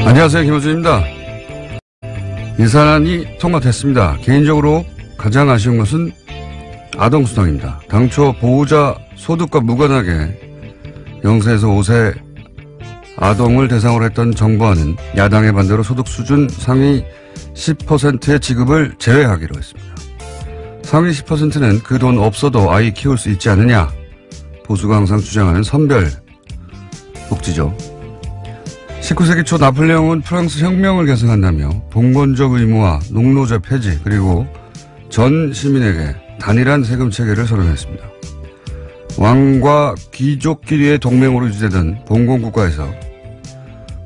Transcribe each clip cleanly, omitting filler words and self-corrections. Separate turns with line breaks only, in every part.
안녕하세요. 김호준입니다. 예산안이 통과됐습니다. 개인적으로 가장 아쉬운 것은 아동수당입니다. 당초 보호자 소득과 무관하게 0세에서 5세 아동을 대상으로 했던 정부안은 야당의 반대로 소득 수준 상위 10%의 지급을 제외하기로 했습니다. 상위 10%는 그 돈 없어도 아이 키울 수 있지 않느냐. 보수가 항상 주장하는 선별 복지죠. 19세기 초 나폴레옹은 프랑스 혁명을 계승한다며 봉건적 의무와 농노제 폐지 그리고 전 시민에게 단일한 세금 체계를 선언했습니다. 왕과 귀족끼리의 동맹으로 유지되던 봉건국가에서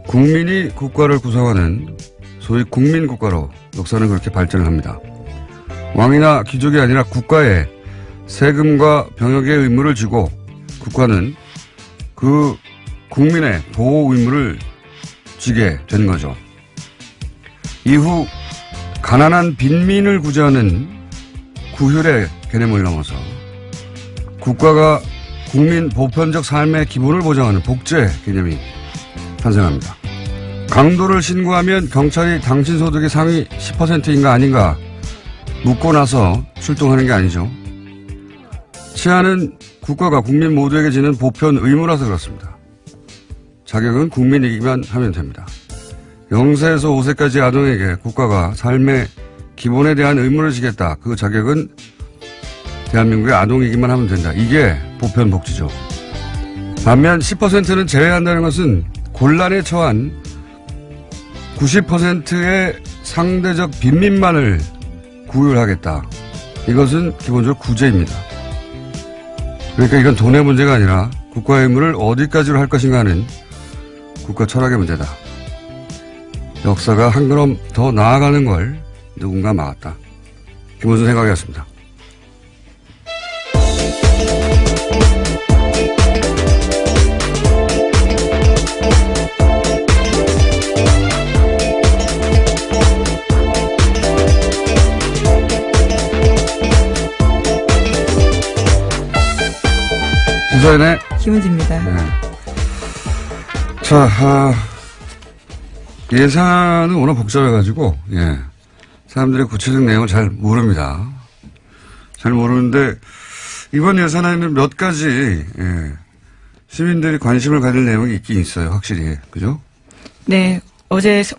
국민이 국가를 구성하는 소위 국민국가로 역사는 그렇게 발전을 합니다. 왕이나 귀족이 아니라 국가에 세금과 병역의 의무를 지고 국가는 그 국민의 보호 의무를 지게 된 거죠. 이후 가난한 빈민을 구제하는 구휼의 개념을 넘어서 국가가 국민 보편적 삶의 기본을 보장하는 복제 개념이 탄생합니다. 강도를 신고하면 경찰이 당신 소득의 상위 10%인가 아닌가 묻고 나서 출동하는 게 아니죠. 치안은 국가가 국민 모두에게 지는 보편 의무라서 그렇습니다. 자격은 국민이기만 하면 됩니다. 0세에서 5세까지 아동에게 국가가 삶의 기본에 대한 의무를 지겠다. 그 자격은 대한민국의 아동이기만 하면 된다. 이게 보편 복지죠. 반면 10%는 제외한다는 것은 곤란에 처한 90%의 상대적 빈민만을 구휼하겠다. 이것은 기본적으로 구제입니다. 그러니까 이건 돈의 문제가 아니라 국가의 의무를 어디까지로 할 것인가 하는 국가 철학의 문제다. 역사가 한 걸음 더 나아가는 걸 누군가 막았다. 김호준 생각이었습니다. 우선의
김은지입니다.
네. 자, 예산은 워낙 복잡해가지고, 예. 사람들의 구체적 내용을 잘 모릅니다. 잘 모르는데, 이번 예산에는 몇 가지, 예. 시민들이 관심을 가질 내용이 있긴 있어요. 확실히. 그죠?
네.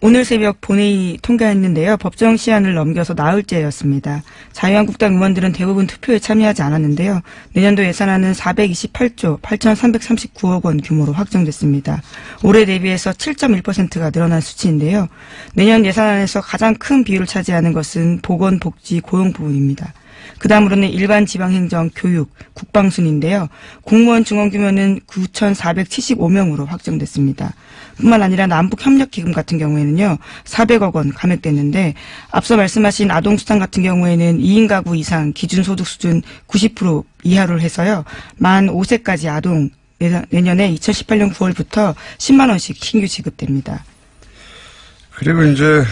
오늘 새벽 본회의 통과했는데요. 법정 시한을 넘겨서 나흘째였습니다. 자유한국당 의원들은 대부분 투표에 참여하지 않았는데요. 내년도 예산안은 428조 8,339억 원 규모로 확정됐습니다. 올해 대비해서 7.1%가 늘어난 수치인데요. 내년 예산안에서 가장 큰 비율을 차지하는 것은 보건, 복지, 고용 부분입니다. 그 다음으로는 일반 지방행정, 교육, 국방 순인데요. 공무원 중원 규모는 9,475명으로 확정됐습니다. 뿐만 아니라 남북협력기금 같은 경우에는요. 400억 원 감액됐는데 앞서 말씀하신 아동수당 같은 경우에는 2인 가구 이상 기준소득 수준 90% 이하로 해서요. 만 5세까지 아동 내년에 2018년 9월부터 10만 원씩 신규 지급됩니다.
그리고 이제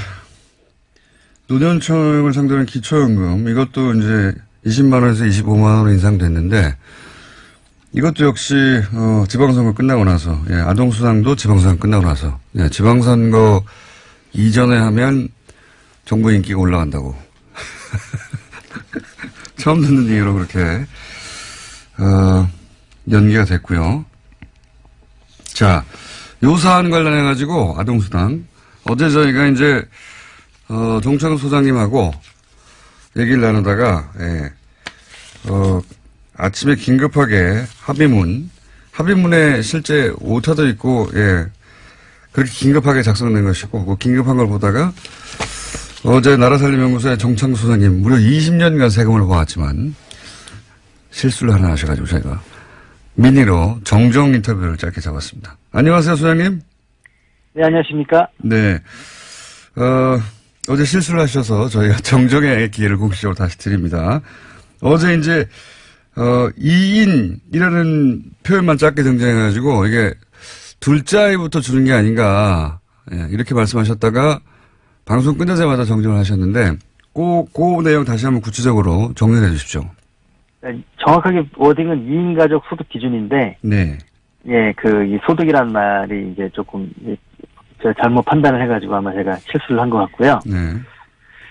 노년층을 상대로 한 기초연금 이것도 이제 20만 원에서 25만 원으로 인상됐는데 이것도 역시 지방선거 끝나고 나서 예, 아동수당도 지방선거 끝나고 나서 예, 지방선거 이전에 하면 정부 인기가 올라간다고 처음 듣는 얘기로 그렇게 연기가 됐고요. 자, 요 사안 관련해 가지고 아동수당 어제 저희가 이제 정창훈 소장님하고 얘기를 나누다가, 예, 아침에 긴급하게 합의문에 실제 오타도 있고, 예, 그렇게 긴급하게 작성된 것이고, 그 긴급한 걸 보다가 어제 나라살림연구소의 정창훈 소장님 무려 20년간 세금을 모았지만 실수를 하나 하셔가지고 저희가 미니로 정정 인터뷰를 짧게 잡았습니다. 안녕하세요, 소장님.
네, 안녕하십니까?
네. 어제 실수를 하셔서 저희가 정정의 기회를 공식적으로 다시 드립니다. 어제 이제, 2인이라는 표현만 짧게 등장해가지고 이게 둘째 아이부터 주는 게 아닌가, 예, 이렇게 말씀하셨다가 방송 끝나자마자 정정을 하셨는데, 그 내용 다시 한번 구체적으로 정리해 주십시오.
네, 정확하게 워딩은 2인 가족 소득 기준인데,
네.
예, 이 소득이란 말이 이제 조금, 저 잘못 판단을 해가지고 아마 제가 실수를 한 것 같고요.
네.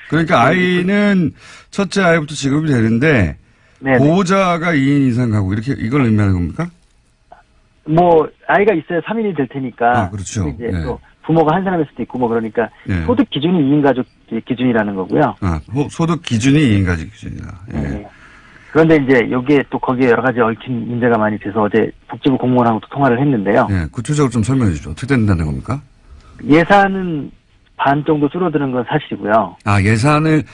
그러니까 아이는 첫째 아이부터 지급이 되는데
네.
보호자가 2인 이상 가구 이렇게 이걸 의미하는 겁니까?
뭐 아이가 있어야 3인이 될 테니까.
아, 그렇죠.
이제
네.
또 부모가 한 사람일 수도 있고 뭐 그러니까
네.
소득 기준이 2인 가족 기준이라는 거고요.
아, 소득 기준이 2인 가족 기준이다. 예.
네. 그런데 이제 여기에 또 거기에 여러 가지 얽힌 문제가 많이 돼서 어제 복지부 공무원하고도 통화를 했는데요.
예, 구체적으로 좀 설명해 주죠. 어떻게 된다는 겁니까?
예산은 반 정도 줄어드는 건 사실이고요.
아, 예산을,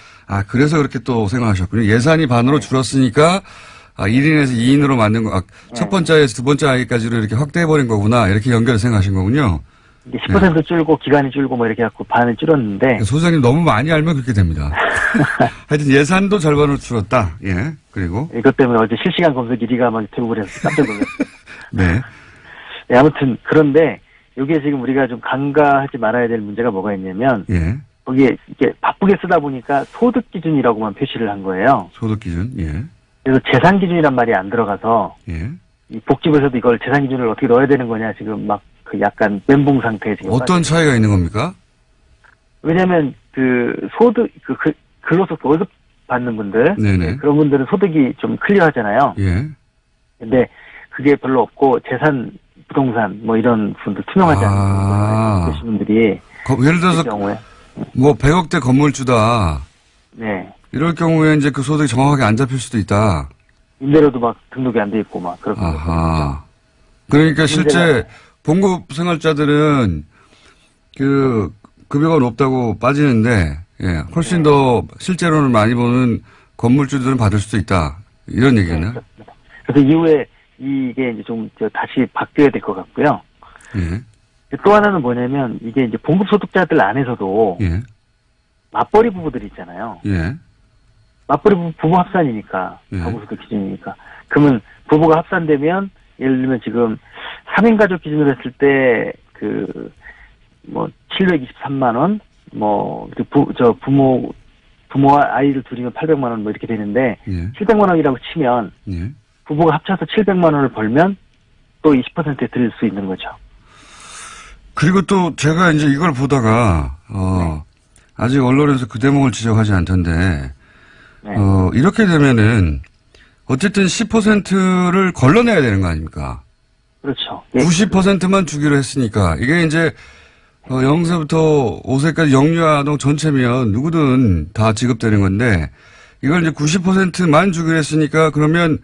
그래서 그렇게 또 생각하셨군요. 예산이 반으로 줄었으니까, 1인에서 2인으로 만든 거, 첫 번째 아이에서 두 번째 아이까지로 이렇게 확대해버린 거구나. 이렇게 연결을 생각하신 거군요.
이게 10% 줄고 기간이 줄고 뭐 이렇게 갖고 반을 줄었는데.
소장님 너무 많이 알면 그렇게 됩니다. 하여튼 예산도 절반으로 줄었다. 예. 그리고.
이것 때문에 어제 실시간 검색 1위가 막 대부분 해서 깜짝 놀랐어요.
네.
네, 아무튼 그런데 여기에 지금 우리가 좀 간과하지 말아야 될 문제가 뭐가 있냐면.
예.
거기에 이렇게 바쁘게 쓰다 보니까 소득 기준이라고만 표시를 한 거예요.
소득 기준. 예.
그래서 재산 기준이란 말이 안 들어가서.
예.
이 복지부에서도 이걸 재산 기준을 어떻게 넣어야 되는 거냐 지금 막 그 약간 멘붕 상태에 지금.
어떤 차이가 있는 겁니까?
왜냐면 그 소득 근로소 월급 받는 분들.
네네.
그런 분들은 소득이 좀 클리어하잖아요.
예.
근데 그게 별로 없고 재산 부동산 뭐 이런 분들 투명하지 않은 계신 분들이
예를 들어서
경우에
뭐 100억대 건물주다.
네.
이럴 경우에 이제 그 소득이 정확하게 안 잡힐 수도 있다.
임대료도 막 등록이 안 돼 있고 막 그렇게.
아하. 그러니까 실제 봉급 생활자들은 그 급여가 높다고 빠지는데 예, 훨씬 더 실제로는 많이 버는 건물주들은 받을 수도 있다. 이런 얘기겠네요.
네, 그래서 이후에 이게 이제 좀 다시 바뀌어야 될 것 같고요.
예.
또 하나는 뭐냐면 이게 이제 봉급 소득자들 안에서도
예.
맞벌이 부부들이 있잖아요.
예.
맞벌이 부부 합산이니까
예.
가구소득 기준이니까. 그러면 부부가 합산되면 예를 들면 지금 3인 가족 기준으로 했을 때 뭐 723만 원, 뭐 부모와 아이를 둘이면 800만 원 뭐 이렇게 되는데
예.
700만 원이라고 치면
예.
부부가 합쳐서 700만 원을 벌면 또 20%에 드릴 수 있는 거죠.
그리고 또 제가 이제 이걸 보다가 아직 언론에서 그 대목을 지적하지 않던데
네.
이렇게 되면은 어쨌든 10%를 걸러내야 되는 거 아닙니까?
그렇죠. 예.
90%만 주기로 했으니까 이게 이제 0세부터 5세까지 영유아동 전체면 누구든 다 지급되는 건데 이걸 이제 90%만 주기로 했으니까 그러면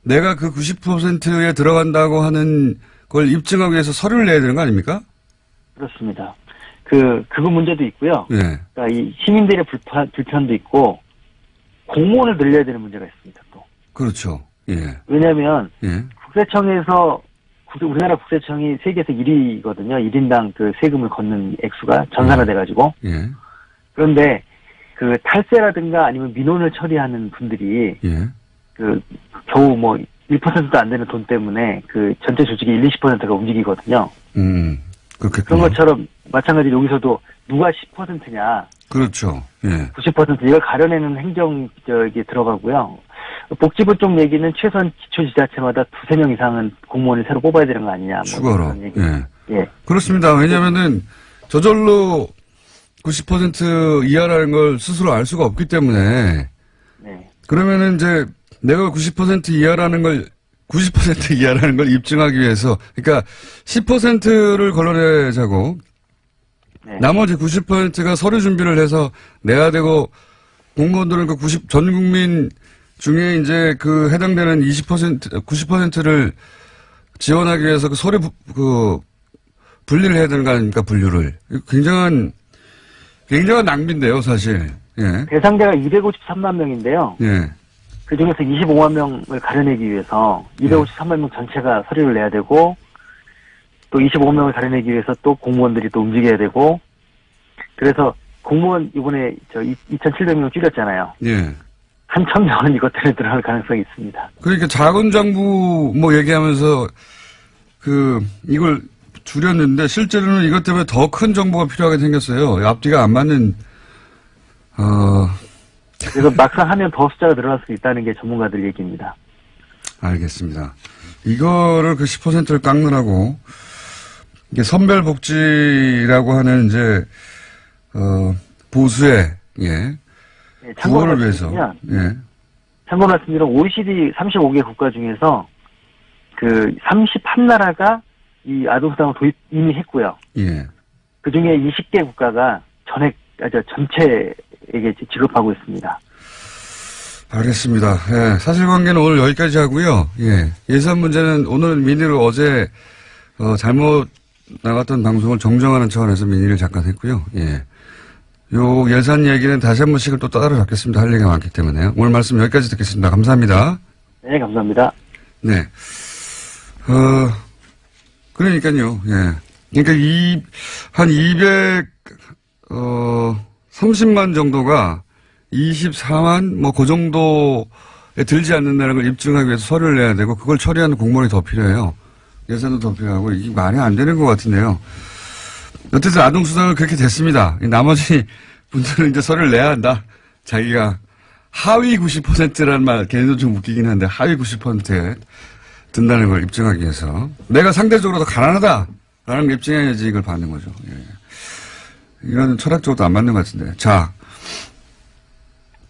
내가 그 90%에 들어간다고 하는 걸 입증하기 위해서 서류를 내야 되는 거 아닙니까?
그렇습니다. 그거 문제도 있고요.
예.
그러니까 이 시민들의 불편도 있고 공무원을 늘려야 되는 문제가 있습니다. 또.
그렇죠. 예.
왜냐하면
예.
국세청에서 우리나라 국세청이 세계에서 1위거든요. 1인당 그 세금을 걷는 액수가 전산화돼가지고.
예.
그런데 그 탈세라든가 아니면 민원을 처리하는 분들이
예.
겨우 뭐 1%도 안 되는 돈 때문에 그 전체 조직의 20%가 움직이거든요.
그렇겠군요.
그런 것처럼 마찬가지로 여기서도 누가 10%냐.
그렇죠. 예.
90% 이걸 가려내는 행정 들어가고요. 복지부 쪽 얘기는 최소한 기초지자체마다 2-3명 이상은 공무원을 새로 뽑아야 되는 거 아니냐. 뭐
추가로. 예.
예.
그렇습니다. 왜냐면은 저절로 90% 이하라는 걸 스스로 알 수가 없기 때문에.
네.
그러면은 이제 내가 90% 이하라는 걸 입증하기 위해서, 그러니까 10%를 걸러내자고, 네. 나머지 90%가 서류 준비를 해서 내야 되고, 공무원들은 전 국민 중에 이제 해당되는 90%를 지원하기 위해서 서류, 분리를 해야 되는 거 아닙니까, 분류를. 굉장한 낭비인데요, 사실. 예.
대상자가 253만 명인데요.
예.
그 중에서 25만 명을 가려내기 위해서 253만 명 전체가 서류를 내야 되고 또 25명을 가려내기 위해서 또 공무원들이 또 움직여야 되고 그래서 공무원 이번에 2,700명 줄였잖아요.
예.
한 1,000명은 이것 때문에 들어갈 가능성이 있습니다.
그러니까 자본장부 얘기하면서 이걸 줄였는데 실제로는 이것 때문에 더 큰 정보가 필요하게 생겼어요. 앞뒤가 안 맞는
그래서 막상 하면 더 숫자가 늘어날 수 있다는 게 전문가들 얘기입니다.
알겠습니다. 이거를 10%를 깎느라고 이게 선별복지라고 하는 이제, 보수의, 예.
네,
구호를 위해서. 예.
참고로 말씀드리면 OECD 35개 국가 중에서 그 31나라가 이 아동수당을 이미 했고요.
예.
그 중에 20개 국가가 전체에게 지급하고 있습니다.
알겠습니다. 예. 사실관계는 오늘 여기까지 하고요. 예. 예산 문제는 오늘 민의로 어제, 잘못 나갔던 방송을 정정하는 차원에서 민의를 잠깐 했고요. 예. 요 예산 얘기는 다시 한 번씩을 또 따로 잡겠습니다. 할 얘기가 많기 때문에요. 오늘 말씀 여기까지 듣겠습니다. 감사합니다.
네, 감사합니다.
네. 그러니까요. 예. 그러니까 한 30만 정도가 24만 뭐 그 정도에 들지 않는다는 걸 입증하기 위해서 서류를 내야 되고 그걸 처리하는 공무원이 더 필요해요. 예산도 더 필요하고 이게 말이 안 되는 것 같은데요. 어쨌든 아동수당은 그렇게 됐습니다. 나머지 분들은 이제 서류를 내야 한다. 자기가 하위 90%라는 말 걔네도 좀 웃기긴 한데 하위 90%에 든다는 걸 입증하기 위해서 내가 상대적으로 더 가난하다라는 걸 입증해야지 이걸 받는 거죠. 예. 이건 철학적으로도 안 맞는 것 같은데. 자,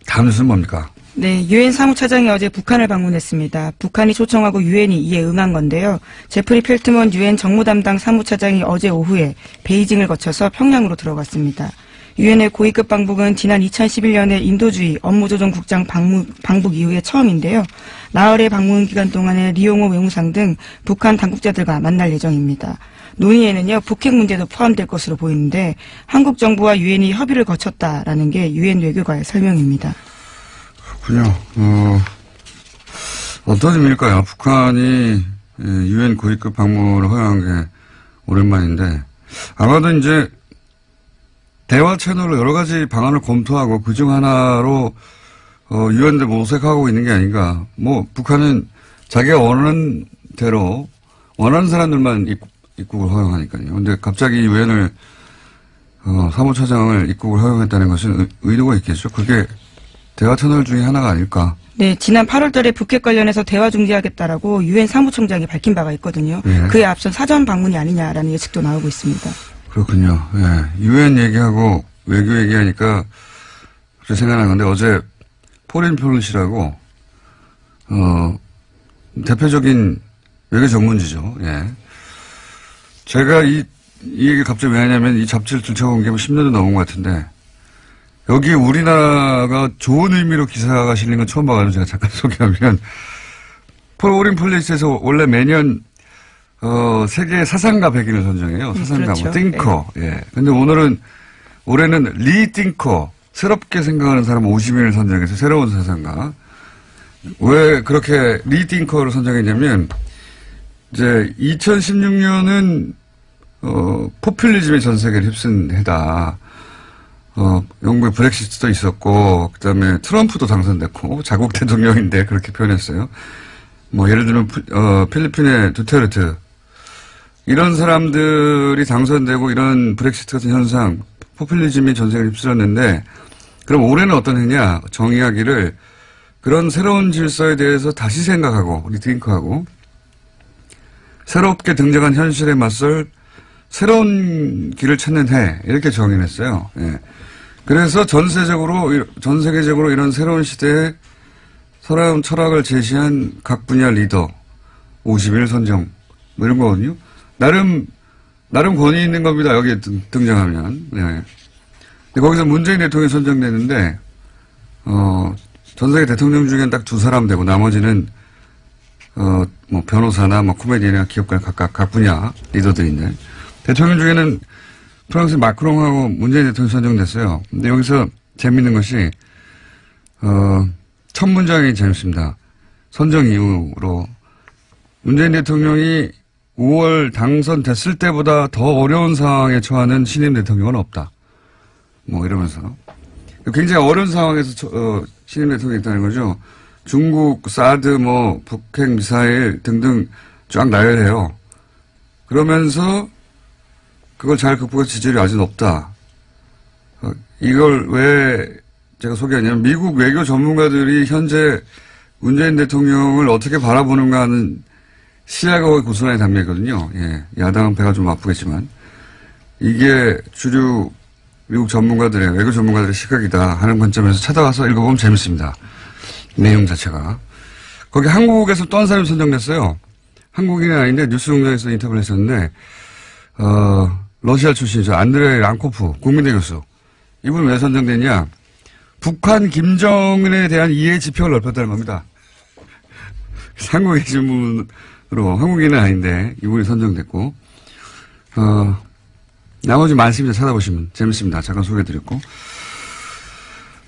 다음 뉴스는 뭡니까?
네, 유엔 사무차장이 어제 북한을 방문했습니다. 북한이 초청하고 유엔이 이에 응한 건데요. 제프리 펠트먼 유엔 정무 담당 사무차장이 어제 오후에 베이징을 거쳐서 평양으로 들어갔습니다. 유엔의 고위급 방북은 지난 2011년에 인도주의 업무조정국장 방북 이후에 처음인데요. 나흘의 방문 기간 동안에 리용호 외무상 등 북한 당국자들과 만날 예정입니다. 논의에는요, 북핵 문제도 포함될 것으로 보이는데 한국 정부와 유엔이 협의를 거쳤다라는 게 유엔 외교관의 설명입니다.
그렇군요. 어떤 의미일까요? 북한이 유엔 고위급 방문을 허용한 게 오랜만인데 아마도 이제 대화 채널로 여러 가지 방안을 검토하고 그중 하나로 유엔대 모색하고 있는 게 아닌가. 뭐 북한은 자기가 원하는 대로 원하는 사람들만 입국을 허용하니까요. 근데 갑자기 유엔을 사무처장을 입국을 허용했다는 것은 의도가 있겠죠. 그게 대화 채널 중에 하나가 아닐까.
네, 지난 8월 달에 북핵 관련해서 대화 중지하겠다라고 유엔 사무총장이 밝힌 바가 있거든요.
예.
그에 앞선 사전 방문이 아니냐라는 예측도 나오고 있습니다.
그렇군요. 예. 유엔 얘기하고 외교 얘기하니까 갑자기 생각난 건데 어제 포린 폴리시라고 대표적인 외교 전문지죠. 예. 제가 이 얘기 갑자기 왜 하냐면 이 잡지를 들춰본 게 10년도 넘은 것 같은데 여기 우리나라가 좋은 의미로 기사가 실린 건 처음 봐가지고 제가 잠깐 소개하면 포린 폴리시에서 원래 매년 세계 사상가 100인을 선정해요. 사상가,
그렇죠.
뭐, 띵커.
네.
예. 근데 올해는 리띵커. 새롭게 생각하는 사람 50인을 선정해서 새로운 사상가. 왜 그렇게 리띵커를 선정했냐면, 이제 2016년은, 포퓰리즘의 전 세계를 휩쓴 해다. 영국의 브렉시트도 있었고, 그 다음에 트럼프도 당선됐고, 자국 대통령인데 그렇게 표현했어요. 뭐, 예를 들면, 필리핀의 두테르트. 이런 사람들이 당선되고 이런 브렉시트 같은 현상, 포퓰리즘이 전 세계를 휩쓸었는데, 그럼 올해는 어떤 해냐? 정의하기를 그런 새로운 질서에 대해서 다시 생각하고, 리팅크하고, 새롭게 등장한 현실에 맞설 새로운 길을 찾는 해, 이렇게 정의했어요. 예. 그래서 전 세계적으로 이런 새로운 시대에 새로운 철학을 제시한 각 분야 리더, 50일 선정, 뭐 이런 거거든요. 나름 권위 있는 겁니다. 여기에 등장하면. 네. 근데 거기서 문재인 대통령이 선정됐는데, 전 세계 대통령 중엔 딱 2사람 되고, 나머지는, 뭐, 변호사나, 뭐, 코미디언이나 기업가 각 분야 리더들인데, 대통령 중에는 프랑스 마크롱하고 문재인 대통령이 선정됐어요. 근데 여기서 재밌는 것이, 첫 문장이 재밌습니다. 선정 이후로, 문재인 대통령이 5월 당선됐을 때보다 더 어려운 상황에 처하는 신임 대통령은 없다. 뭐 이러면서. 굉장히 어려운 상황에서 신임 대통령이 있다는 거죠. 중국, 사드, 뭐 북핵 미사일 등등 쫙 나열해요. 그러면서 그걸 잘 극복해서 지지율이 아주 높다. 이걸 왜 제가 소개하냐면 미국 외교 전문가들이 현재 문재인 대통령을 어떻게 바라보는가 하는 시야가 거의 고스란히 담겨있거든요. 예, 야당은 배가 좀 아프겠지만 이게 주류 미국 전문가들의 외교 전문가들의 시각이다 하는 관점에서 찾아와서 읽어보면 재밌습니다. 내용 자체가. 거기 한국에서 또 한 사람이 선정됐어요. 한국인은 아닌데 뉴스공장에서 인터뷰를 했었는데 러시아 출신이죠. 안드레이 랑코프 국민대 교수. 이분 왜 선정됐냐. 북한 김정은에 대한 이해 지평을 넓혔다는 겁니다. 한국에 계신 분으로 한국인은 아닌데 이분이 선정됐고 나머지 많습니다. 찾아보시면 재밌습니다. 잠깐 소개해드렸고.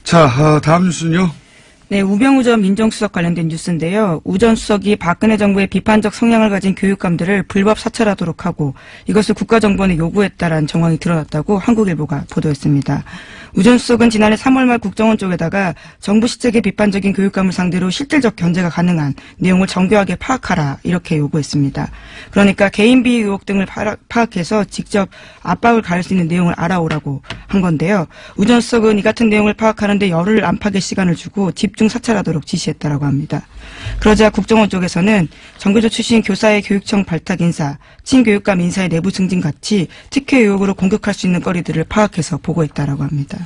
자, 다음 뉴스는요.
네, 우병우 전 민정수석 관련된 뉴스인데요. 우 전 수석이 박근혜 정부의 비판적 성향을 가진 교육감들을 불법 사찰하도록 하고 이것을 국가정보원에 요구했다라는 정황이 드러났다고 한국일보가 보도했습니다. 우 전 수석은 지난해 3월 말 국정원 쪽에다가 정부 시책의 비판적인 교육감을 상대로 실질적 견제가 가능한 내용을 정교하게 파악하라 이렇게 요구했습니다. 그러니까 개인비 의혹 등을 파악해서 직접 압박을 가할 수 있는 내용을 알아오라고 한 건데요. 우 전 수석은 이 같은 내용을 파악하는데 열흘 안팎의 시간을 주고 집중 사찰하도록 지시했다라고 합니다. 그러자 국정원 쪽에서는 정교조 출신 교사의 교육청 발탁 인사, 친교육감 인사의 내부 승진 같이 특혜 의혹으로 공격할 수 있는 거리들을 파악해서 보고했다라고 합니다.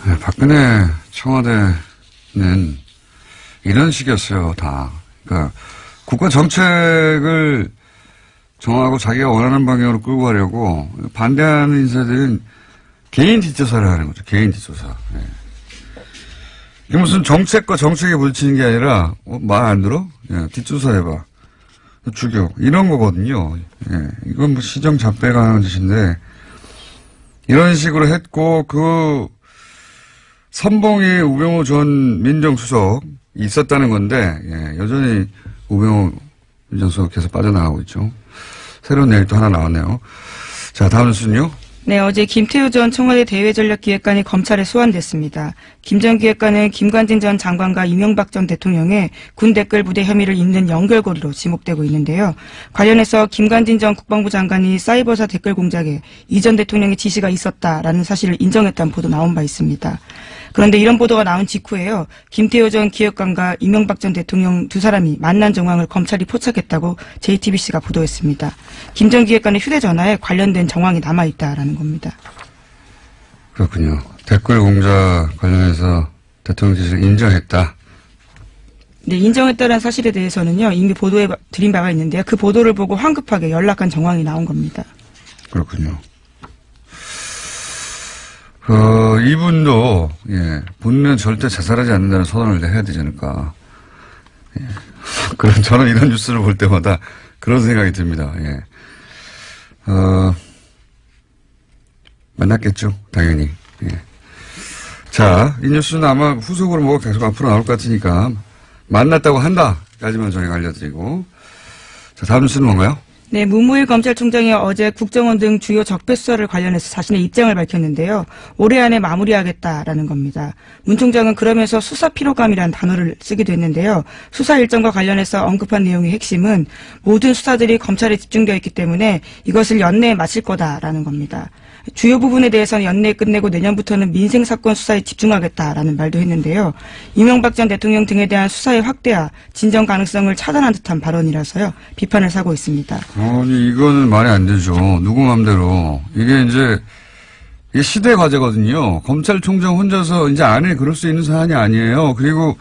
네, 박근혜 청와대는 이런 식이었어요, 다. 그러니까 국가 정책을 정하고 자기가 원하는 방향으로 끌고 가려고 반대하는 인사들은 개인 뒷조사를 하는 거죠. 개인 뒷조사. 네. 이게 무슨 정책과 정책에 부딪히는 게 아니라 말 안 들어? 예, 뒷조사 해봐. 죽여. 이런 거거든요. 예, 이건 뭐 시정 잡배가 하는 짓인데 이런 식으로 했고 그 선봉에 우병우 전 민정수석 있었다는 건데 예, 여전히 우병우 민정수석 계속 빠져나가고 있죠. 새로운 내일 또 하나 나왔네요. 자, 다음 뉴스는요.
네, 어제 김태우 전 청와대 대외전략기획관이 검찰에 소환됐습니다. 김 전 기획관은 김관진 전 장관과 이명박 전 대통령의 군 댓글 부대 혐의를 잇는 연결고리로 지목되고 있는데요. 관련해서 김관진 전 국방부 장관이 사이버사 댓글 공작에 이 전 대통령의 지시가 있었다라는 사실을 인정했다는 보도 나온 바 있습니다. 그런데 이런 보도가 나온 직후에요. 김태우 전 기획관과 이명박 전 대통령 두 사람이 만난 정황을 검찰이 포착했다고 JTBC가 보도했습니다. 김 전 기획관의 휴대전화에 관련된 정황이 남아있다라는 겁니다.
그렇군요. 댓글 공작 관련해서 대통령 지시를 인정했다.
네, 인정했다는 사실에 대해서는요. 이미 보도해 드린 바가 있는데요. 그 보도를 보고 황급하게 연락한 정황이 나온 겁니다.
그렇군요. 이분도, 예, 본인은 절대 자살하지 않는다는 선언을 해야 되지 않을까. 예. 그런, 저는 이런 뉴스를 볼 때마다 그런 생각이 듭니다. 예. 만났겠죠. 당연히. 예. 자, 이 뉴스는 아마 후속으로 뭐가 계속 앞으로 나올 것 같으니까 만났다고 한다까지만 저희가 알려드리고. 자, 다음 뉴스는 뭔가요?
네, 문무일 검찰총장이 어제 국정원 등 주요 적폐 수사를 관련해서 자신의 입장을 밝혔는데요. 올해 안에 마무리하겠다라는 겁니다. 문 총장은 그러면서 수사 피로감이라는 단어를 쓰기도 했는데요. 수사 일정과 관련해서 언급한 내용의 핵심은 모든 수사들이 검찰에 집중되어 있기 때문에 이것을 연내에 마칠 거다라는 겁니다. 주요 부분에 대해서는 연내에 끝내고 내년부터는 민생사건 수사에 집중하겠다라는 말도 했는데요. 이명박 전 대통령 등에 대한 수사의 확대와 진정 가능성을 차단한 듯한 발언이라서요. 비판을 사고 있습니다.
아니, 이거는 말이 안 되죠. 누구 맘대로. 이게 시대 과제거든요. 검찰총장 혼자서 이제 안에 그럴 수 있는 사안이 아니에요. 그리고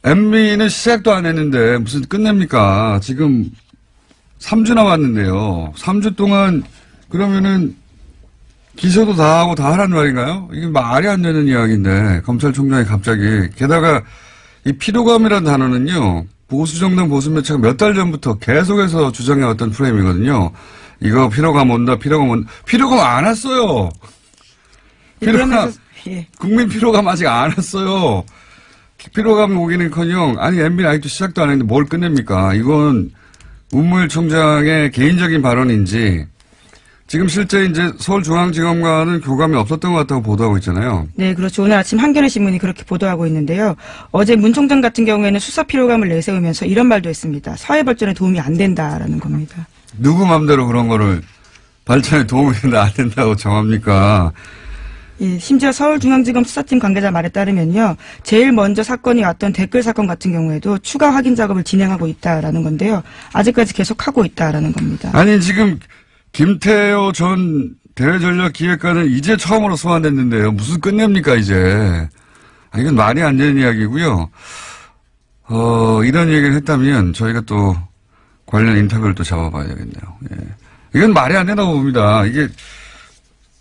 MB는 시작도 안 했는데 무슨 끝냅니까? 지금 3주 남았는데요. 3주 동안 그러면은 기소도 다 하고 다 하라는 말인가요? 이게 말이 안 되는 이야기인데 검찰총장이 갑자기 게다가 이 피로감이라는 단어는요. 보수정당 보수매체가 몇 달 전부터 계속해서 주장해왔던 프레임이거든요. 이거 피로감 온다. 피로감 안 왔어요.
예.
국민 피로감 아직 안 왔어요. 피로감 오기는커녕 아니 MB는 아직도 시작도 안 했는데 뭘 끝냅니까? 이건 문무일 총장의 개인적인 발언인지 지금 실제 이제 서울중앙지검과는 교감이 없었던 것 같다고 보도하고 있잖아요.
네, 그렇죠. 오늘 아침 한겨레 신문이 그렇게 보도하고 있는데요. 어제 문 총장 같은 경우에는 수사 피로감을 내세우면서 이런 말도 했습니다. 사회 발전에 도움이 안 된다라는 겁니다.
누구 맘대로 그런 거를 발전에 도움이 된다 안 된다고 정합니까?
예, 심지어 서울중앙지검 수사팀 관계자 말에 따르면요. 제일 먼저 사건이 왔던 댓글 사건 같은 경우에도 추가 확인 작업을 진행하고 있다라는 건데요. 아직까지 계속하고 있다라는 겁니다.
아니 지금 김태호 전 대외전략기획관은 이제 처음으로 소환됐는데요. 무슨 끝냅니까 이제. 이건 말이 안 되는 이야기고요. 이런 얘기를 했다면 저희가 또 관련 인터뷰를 또 잡아봐야 되겠네요. 예. 이건 말이 안 된다고 봅니다. 이게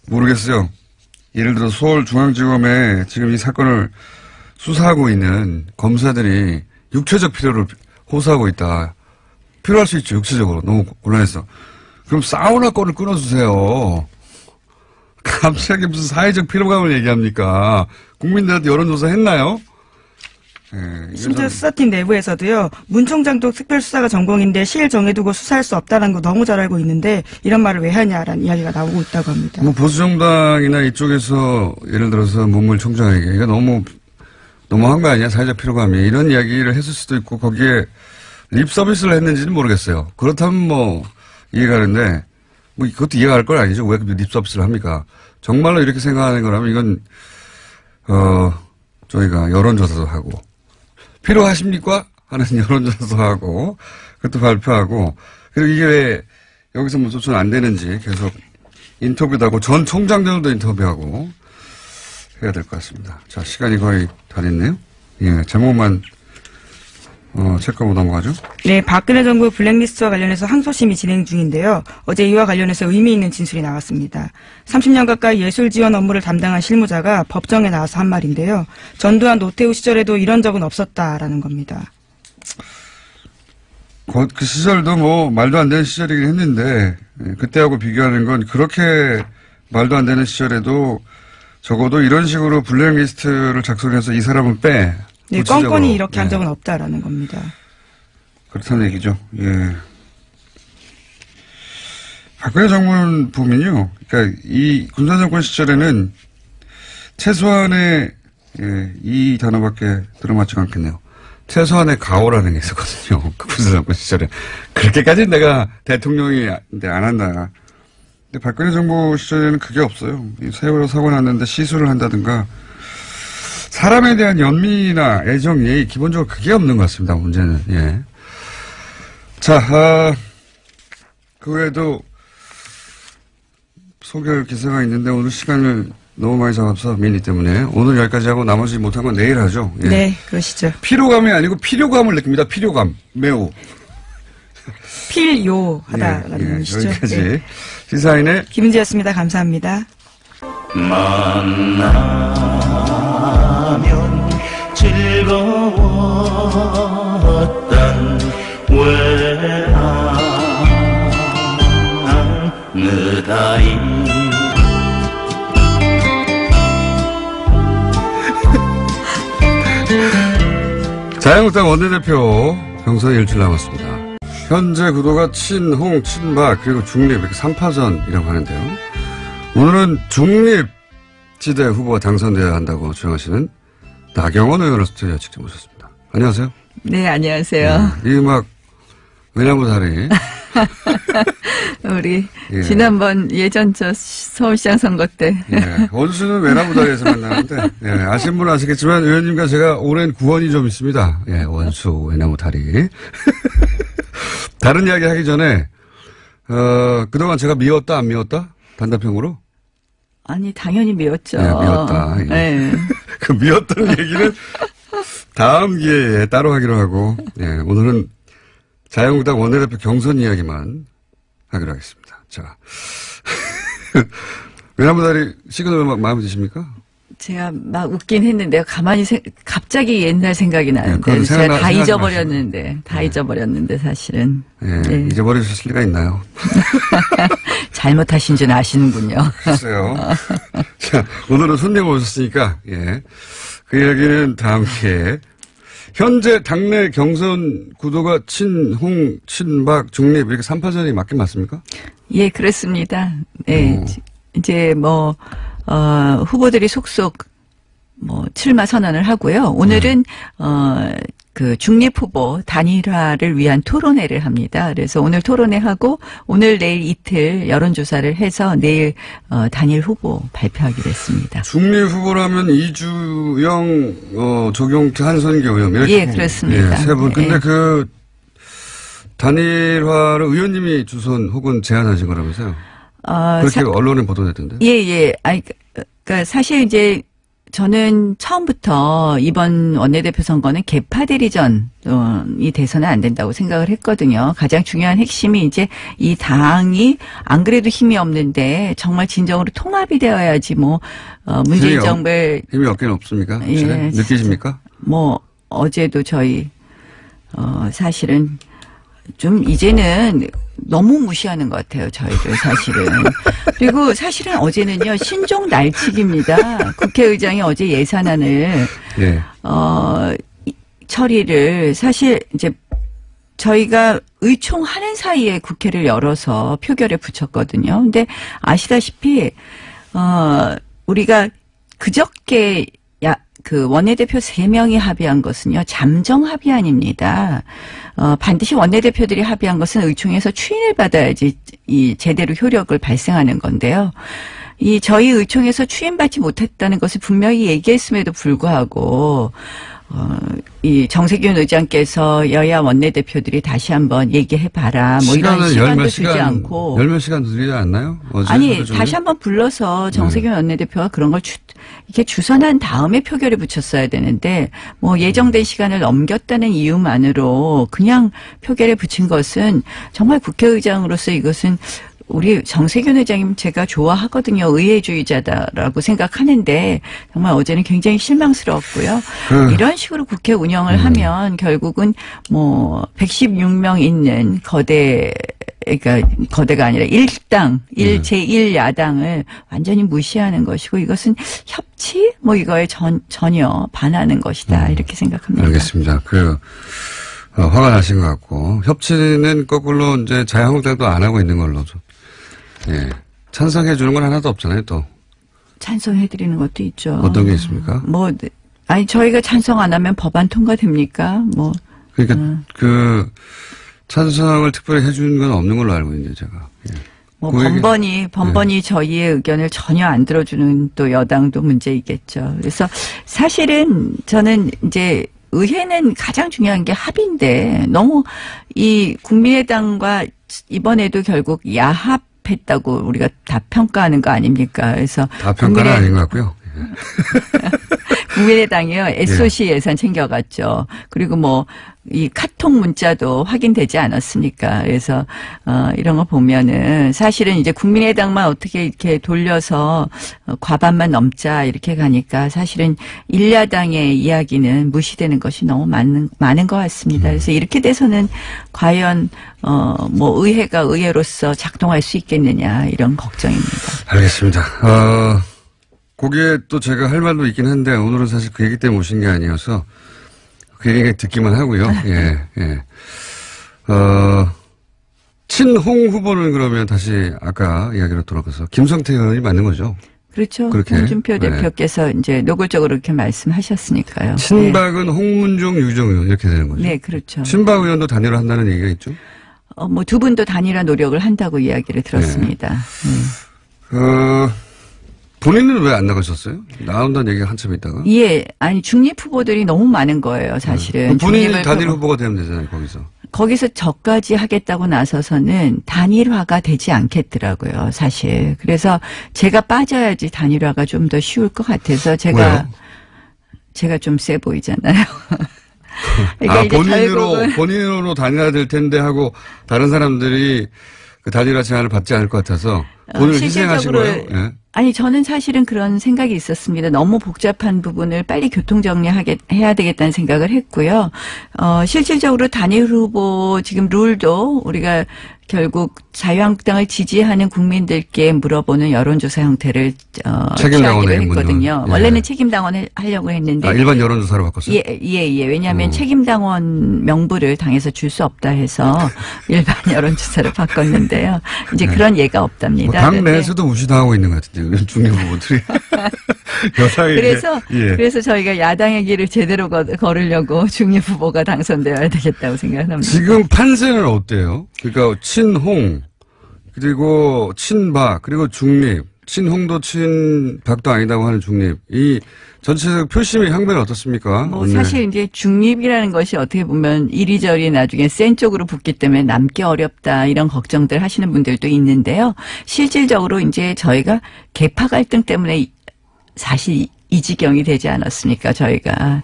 모르겠어요. 예를 들어 서울중앙지검에 지금 이 사건을 수사하고 있는 검사들이 육체적 필요를 호소하고 있다. 필요할 수 있죠. 육체적으로. 너무 곤란해서. 그럼 사우나 건을 끊어주세요. 갑자기 무슨 사회적 피로감을 얘기합니까? 국민들한테 여론조사 했나요? 네,
심지어 수사팀 내부에서도요. 문 총장도 특별수사가 전공인데 시일 정해두고 수사할 수 없다는 거 너무 잘 알고 있는데 이런 말을 왜 하냐라는 이야기가 나오고 있다고 합니다.
뭐 보수정당이나 이쪽에서 예를 들어서 문무일 총장에게 이거 너무한 거 아니야? 사회적 피로감이 이런 이야기를 했을 수도 있고 거기에 립 서비스를 했는지는 모르겠어요. 그렇다면 뭐 이해가 가는데 뭐 그것도 이해가 갈 건 아니죠. 왜 립 서비스를 합니까? 정말로 이렇게 생각하는 거라면 이건 저희가 여론조사도 하고 필요하십니까? 하는 여론조사도 하고 그것도 발표하고 그리고 이게 왜 여기서 뭐 조천 안 되는지 계속 인터뷰도 하고 전 총장들도 인터뷰하고 해야 될 것 같습니다. 자, 시간이 거의 다 됐네요. 예, 제목만 체크하고 넘어가죠.
네, 박근혜 정부 블랙리스트와 관련해서 항소심이 진행 중인데요. 어제 이와 관련해서 의미 있는 진술이 나왔습니다. 30년 가까이 예술 지원 업무를 담당한 실무자가 법정에 나와서 한 말인데요. 전두환 노태우 시절에도 이런 적은 없었다라는 겁니다.
그 시절도 뭐 말도 안 되는 시절이긴 했는데 그때하고 비교하는 건 그렇게 말도 안 되는 시절에도 적어도 이런 식으로 블랙리스트를 작성해서 이 사람은 빼.
네, 껌껌이 이렇게 한 적은 없다라는 겁니다.
그렇다는 얘기죠. 예. 박근혜 정부는 보면요. 그러니까 이 군사정권 시절에는 최소한의 이 단어밖에 들어맞지가 않겠네요. 최소한의 가오라는 게 있었거든요. 그 군사정권 시절에. 그렇게까지는 내가 대통령이 안 한다. 근데 박근혜 정부 시절에는 그게 없어요. 세월호 사고 났는데 시술을 한다든가 사람에 대한 연민이나 애정, 예의 기본적으로 그게 없는 것 같습니다. 문제는. 예. 자, 그 외에도 소개할 기사가 있는데 오늘 시간을 너무 많이 잡아서 미니 때문에 오늘 여기까지 하고 나머지 못한 건 내일 하죠. 예.
네, 그러시죠.
피로감이 아니고 필요감을 느낍니다. 필요감. 매우.
필요하다라는 의미시죠.
여기까지.
네.
시사인의
김은지였습니다. 감사합니다.
만나면 즐거웠던 외아느다이
자유한국당 원내대표 경선 일주일 남았습니다. 현재 구도가 친홍, 친박 그리고 중립 이렇게 3파전이라고 하는데요. 오늘은 중립지대 후보가 당선되어야 한다고 주장하시는 나경원 의원을 스튜디오에 직접 모셨습니다. 안녕하세요.
네, 안녕하세요.
이 음악 외나무 다리.
우리
예.
지난번 예전 서울시장 선거 때
예. 원수는 외나무 다리에서 만나는데 예. 아시는 분은 아시겠지만 의원님과 제가 오랜 구원이 좀 있습니다. 예. 원수 외나무 다리. 다른 이야기 하기 전에 그동안 제가 미웠다 안 미웠다? 단답형으로?
아니 당연히 미웠죠.
네, 미웠다. 예.
네.
그 미웠던 얘기는 다음 기회에 따로 하기로 하고 예. 오늘은 자유한국당 원내대표 경선 이야기만 하기로 하겠습니다. 자, 외나무 다리 시그널 마음에 드십니까?
제가 막 웃긴 했는데 가만히 갑자기 옛날 생각이 나는데
네,
제가 다 잊어버렸는데 사실은
예,
네.
잊어버리셨을 리가 있나요?
잘못하신 줄 아시는군요.
글쎄요. 자, 오늘은 손님 오셨으니까 예, 그 이야기는 다음 기회에. 현재 당내 경선 구도가 친홍, 친박, 중립 이렇게 3파전이 맞긴 맞습니까?
예, 그렇습니다. 네, 이제 뭐 후보들이 속속 뭐 출마 선언을 하고요. 오늘은 그 중립 후보 단일화를 위한 토론회를 합니다. 그래서 오늘 토론회하고 오늘 내일 이틀 여론조사를 해서 내일 단일 후보 발표하기로 했습니다.
중립 후보라면 이주영, 조경태, 한선교 의원 이렇게.
예, 그렇습니다.
예, 세 분. 근데
예.
그 단일화를 의원님이 주선 혹은 제안하신 거라면서요? 그렇게 언론에 보도됐던데.
예. 그러니까 사실 이제 저는 처음부터 이번 원내대표 선거는 개파 대리전이 돼서는 안 된다고 생각을 했거든요. 가장 중요한 핵심이 이제 이 당이 안 그래도 힘이 없는데 정말 진정으로 통합이 되어야지 뭐 문재인 정부의
힘이 없긴 없습니까?
예,
느끼십니까?
뭐 어제도 저희 사실은 좀 이제는 너무 무시하는 것 같아요. 저희들 사실은. 그리고 사실은 어제는요. 신종 날치기입니다. 국회의장이 어제 예산안을
예.
처리를 사실 이제 저희가 의총하는 사이에 국회를 열어서 표결에 붙였거든요. 근데 아시다시피 우리가 그저께 그 원내대표 3명이 합의한 것은요, 잠정 합의안입니다. 반드시 원내대표들이 합의한 것은 의총에서 추인을 받아야지 이 제대로 효력을 발생하는 건데요. 이 저희 의총에서 추인받지 못했다는 것을 분명히 얘기했음에도 불구하고 이 정세균 의장께서 여야 원내대표들이 다시 한번 얘기해봐라. 뭐 이런 시간도 주지 않고.
열몇 시간 드리지 않나요?
아니, 다시 한번 불러서 정세균 원내대표가 그런 걸 이렇게 주선한 다음에 표결에 붙였어야 되는데, 뭐 예정된 시간을 넘겼다는 이유만으로 그냥 표결에 붙인 것은 정말 국회의장으로서 이것은 우리 정세균 의장님 제가 좋아하거든요. 의회주의자다라고 생각하는데 정말 어제는 굉장히 실망스러웠고요. 이런 식으로 국회 운영을 하면 결국은 뭐 116명 있는 그러니까 거대가 아니라 일당, 제1야당을 완전히 무시하는 것이고 이것은 협치? 뭐 이거에 전혀 반하는 것이다. 이렇게 생각합니다.
알겠습니다. 화가 나신 것 같고 협치는 거꾸로 이제 자유한국당도 안 하고 있는 걸로 좀. 예. 찬성해 주는 건 하나도 없잖아요, 또.
찬성해 드리는 것도 있죠.
어떤 게 있습니까?
아니 저희가 찬성 안 하면 법안 통과됩니까?
그러니까 찬성을 특별히 해 주는 건 없는 걸로 알고 있는데 제가. 예.
번번이 저희의 의견을 전혀 안 들어주는 또 여당도 문제이겠죠. 그래서 사실은 저는 이제 의회는 가장 중요한 게 합의인데 너무 이 국민의당과 이번에도 결국 야합했다고 우리가 다 평가하는 거 아닙니까? 그래서
다 평가는 아닌 것 같고요.
국민의당이요. SOC 예산 챙겨갔죠. 그리고 이 카톡 문자도 확인되지 않았습니까? 그래서 이런 거 보면은 사실은 이제 국민의당만 어떻게 이렇게 돌려서 과반만 넘자 이렇게 가니까 사실은 일야당의 이야기는 무시되는 것이 너무 많은 것 같습니다. 그래서 이렇게 돼서는 과연 의회가 의회로서 작동할 수 있겠느냐 이런 걱정입니다.
알겠습니다. 거기에 또 제가 할 말도 있긴 한데 오늘은 사실 그 얘기 때문에 오신 게 아니어서 그 얘기 듣기만 하고요. 예. 친홍 후보는 그러면 다시 아까 이야기로 돌아가서 김성태 의원이 맞는 거죠?
그렇죠.
그렇게.
홍준표 대표께서 이제 노골적으로 이렇게 말씀하셨으니까요.
친박은 홍문종, 유정 의원 이렇게 되는 거죠?
네, 그렇죠.
친박 의원도 단일화 한다는 얘기가 있죠?
두 분도 단일화 노력을 한다고 이야기를 들었습니다.
본인은 왜 안 나가셨어요? 나온다는 얘기가 한참 있다가.
예, 아니 중립 후보들이 너무 많은 거예요, 사실은.
본인이 단일 후보가 되면 되잖아요, 거기서.
거기서 저까지 하겠다고 나서서는 단일화가 되지 않겠더라고요, 사실. 그래서 제가 빠져야지 단일화가 좀 더 쉬울 것 같아서 제가 좀 세 보이잖아요. 그러니까
본인으로 단일화 될 텐데 하고 다른 사람들이 그 단일화 제안을 받지 않을 것 같아서 본인을 희생하신 거예요? 예.
아니 저는 사실은 그런 생각이 있었습니다. 너무 복잡한 부분을 빨리 교통정리해야 되겠다는 생각을 했고요. 실질적으로 단일 후보 지금 룰도 우리가 결국 자유한국당을 지지하는 국민들께 물어보는 여론조사 형태를 취하기로 했거든요.
예.
원래는 책임당원을 하려고 했는데
일반 여론조사로 바꿨어요?
예. 왜냐하면 책임당원 명부를 당에서 줄 수 없다 해서 일반 여론조사로 바꿨는데요. 이제 그런 예가 없답니다.
당 내에서도 무시당하고 있는 것 같은데요. 중요 부분들이.
그래서 저희가 야당의 길을 제대로 걸으려고 중립 후보가 당선되어야 되겠다고 생각합니다.
지금 판세는 어때요? 그러니까 친홍 그리고 친박 그리고 중립 친홍도 친박도 아니다고 하는 중립 이 전체적 표심의 향배는 어떻습니까?
사실 이제 중립이라는 것이 어떻게 보면 이리저리 나중에 센 쪽으로 붙기 때문에 남기 어렵다 이런 걱정들 하시는 분들도 있는데요. 실질적으로 이제 저희가 계파 갈등 때문에 사실 이 지경이 되지 않았습니까? 저희가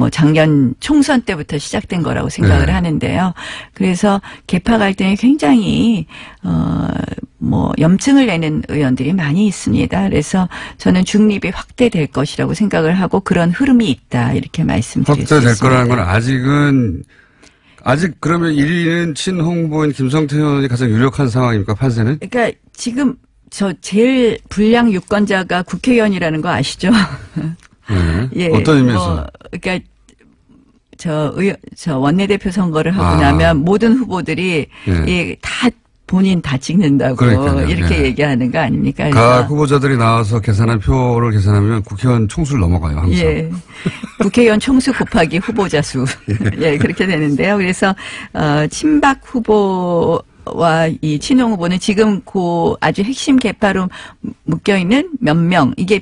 작년 총선 때부터 시작된 거라고 생각을 하는데요. 그래서 계파 갈등이 굉장히 염증을 내는 의원들이 많이 있습니다. 그래서 저는 중립이 확대될 것이라고 생각을 하고 그런 흐름이 있다 이렇게 말씀드릴 수 있습니다.
확대될 거라는 건 아직 그러면 1위는 친홍보인 김성태 의원이 가장 유력한 상황입니까? 판세는?
그러니까 지금 제일 불량 유권자가 국회의원이라는 거 아시죠?
예. 어떤 의미에서?
그러니까 저 원내대표 선거를 하고 나면 모든 후보들이 다 본인 다 찍는다고
그러니까요.
이렇게 얘기하는 거 아닙니까?
각 후보자들이 나와서 계산한 표를 계산하면 국회의원 총수를 넘어가요. 항상.
예. 국회의원 총수 곱하기 후보자 수. 예, 그렇게 되는데요. 그래서 친박 후보 와 이 친홍 후보는 지금 아주 핵심 계파로 묶여 있는 몇 명 이게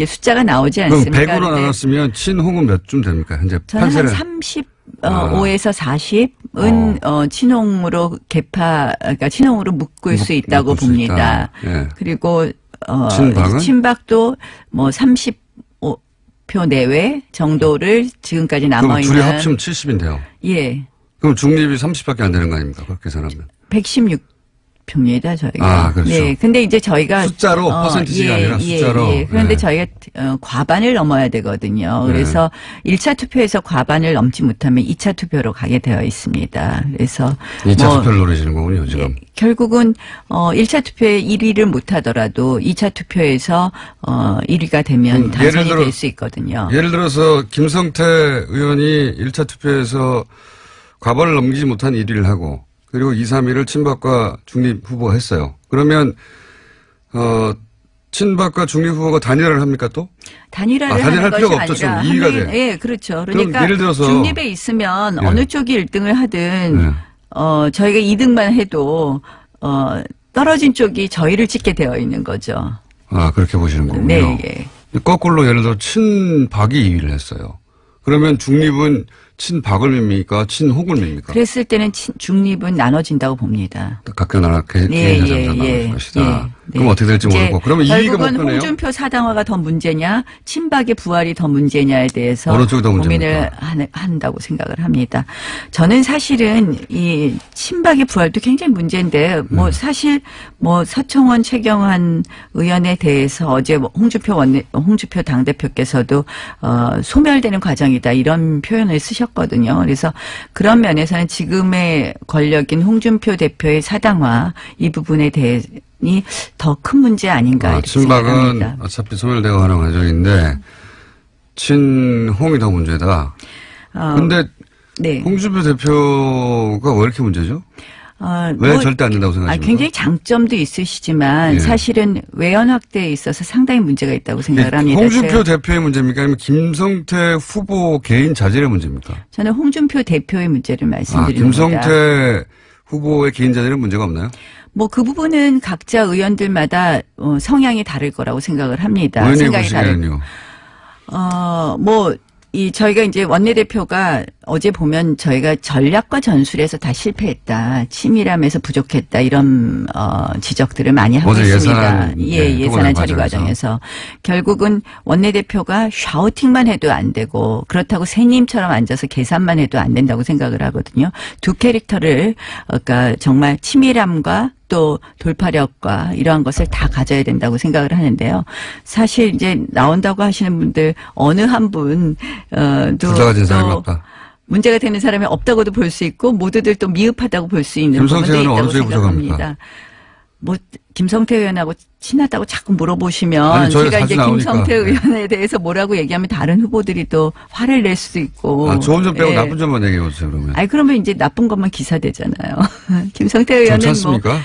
숫자가 나오지 않습니까?
그럼 100으로 나눴으면 친홍은 몇 쯤 됩니까? 현재
저는 한 35에서 40은 친홍으로 그러니까 친홍으로 묶을 수 있다고 봅니다.
예.
그리고
친박은?
친박도 30표 내외 정도를 지금까지 남아 있는.
그럼 둘이 합치면 70인데요.
예.
그럼 중립이 30밖에 안 되는 거 아닙니까? 그렇게 계산하면.
116표입니다, 저희가.
그렇죠.
네. 근데 이제 저희가.
숫자로, 퍼센티지가 아니라 숫자로.
그런데 저희가, 과반을 넘어야 되거든요. 그래서 1차 투표에서 과반을 넘지 못하면 2차 투표로 가게 되어 있습니다. 그래서.
2차 투표를 노리시는 거군요, 지금.
결국은, 1차 투표에 1위를 못하더라도 2차 투표에서, 1위가 되면 당선이 될 수 있거든요.
예를 들어서 김성태 의원이 1차 투표에서 과반을 넘기지 못한 1위를 하고 그리고 2, 3위를 친박과 중립 후보가 했어요. 그러면 친박과 중립 후보가 단일화를 합니까 또?
단일화를 하는 것이
필요가 없죠.
아니라
2위가 돼.
예, 그렇죠. 그러니까
예를 들어서
중립에 있으면 어느 쪽이 1등을 하든 저희가 2등만 해도 떨어진 쪽이 저희를 찍게 되어 있는 거죠.
그렇게 보시는 거군요.
네. 예.
거꾸로 예를 들어 친박이 2위를 했어요. 그러면 중립은 친박을 밉니까? 친홍을 밉니까?
그랬을 때는 중립은 나눠진다고 봅니다.
각각 개인 사정상 나눌 것이다. 그럼 어떻게 될지 모르고. 그러면 2위가 못
결국은
끄네요.
홍준표 사당화가 더 문제냐, 친박의 부활이 더 문제냐에 대해서
어느 쪽이 더
고민을 한다고 생각을 합니다. 저는 사실은 이 친박의 부활도 굉장히 문제인데, 사실 서청원, 최경환 의원에 대해서 어제 홍준표 당대표께서도 소멸되는 과정이다 이런 표현을 쓰셨거든요. 그래서 그런 면에서는 지금의 권력인 홍준표 대표의 사당화 이 부분에 대해 더 큰 문제 아닌가 이렇게
친박은
생각합니다.
어차피 소멸되고 하는 과정인데 친홍이 더 문제다. 그런데
네.
홍준표 대표가 왜 이렇게 문제죠? 왜 절대 안 된다고 생각하십니까?
굉장히 장점도 있으시지만 사실은 외연 확대에 있어서 상당히 문제가 있다고 생각을 합니다.
홍준표 대표의 문제입니까? 아니면 김성태 후보 개인 자질의 문제입니까?
저는 홍준표 대표의 문제를 말씀드립니다.
김성태 후보의 개인 자질은 문제가 없나요?
그 부분은 각자 의원들마다 성향이 다를 거라고 생각을 합니다.
의원님 보시기에는요?
저희가 이제 원내대표가 어제 보면 저희가 전략과 전술에서 다 실패했다. 치밀함에서 부족했다. 이런, 지적들을 많이 하고 있습니다. 예산안 처리 과정에서. 결국은 원내대표가 샤우팅만 해도 안 되고 그렇다고 새님처럼 앉아서 계산만 해도 안 된다고 생각을 하거든요. 두 캐릭터를, 그러니까 정말 치밀함과 또 돌파력과 이러한 것을 다 가져야 된다고 생각을 하는데요. 사실 이제 나온다고 하시는 분들 어느 한 분,
둘 다 가진 사람이 없다.
문제가 되는 사람이 없다고도 볼 수 있고 모두들 또 미흡하다고 볼 수 있는 부분도
김성태 의원은
있다고
어느 쪽이 부족합니까?
생각합니다. 뭐 김성태 의원하고 친하다고 자꾸 물어보시면
아니, 저희가
제가 이제
자주 나오니까.
김성태 의원에 대해서 뭐라고 얘기하면 다른 후보들이 또 화를 낼 수도 있고.
좋은 점 빼고
예.
나쁜 점만 얘기해 보세요, 그러면.
아니 그러면 이제 나쁜 것만 기사되잖아요. 김성태 의원은
좋잖습니까?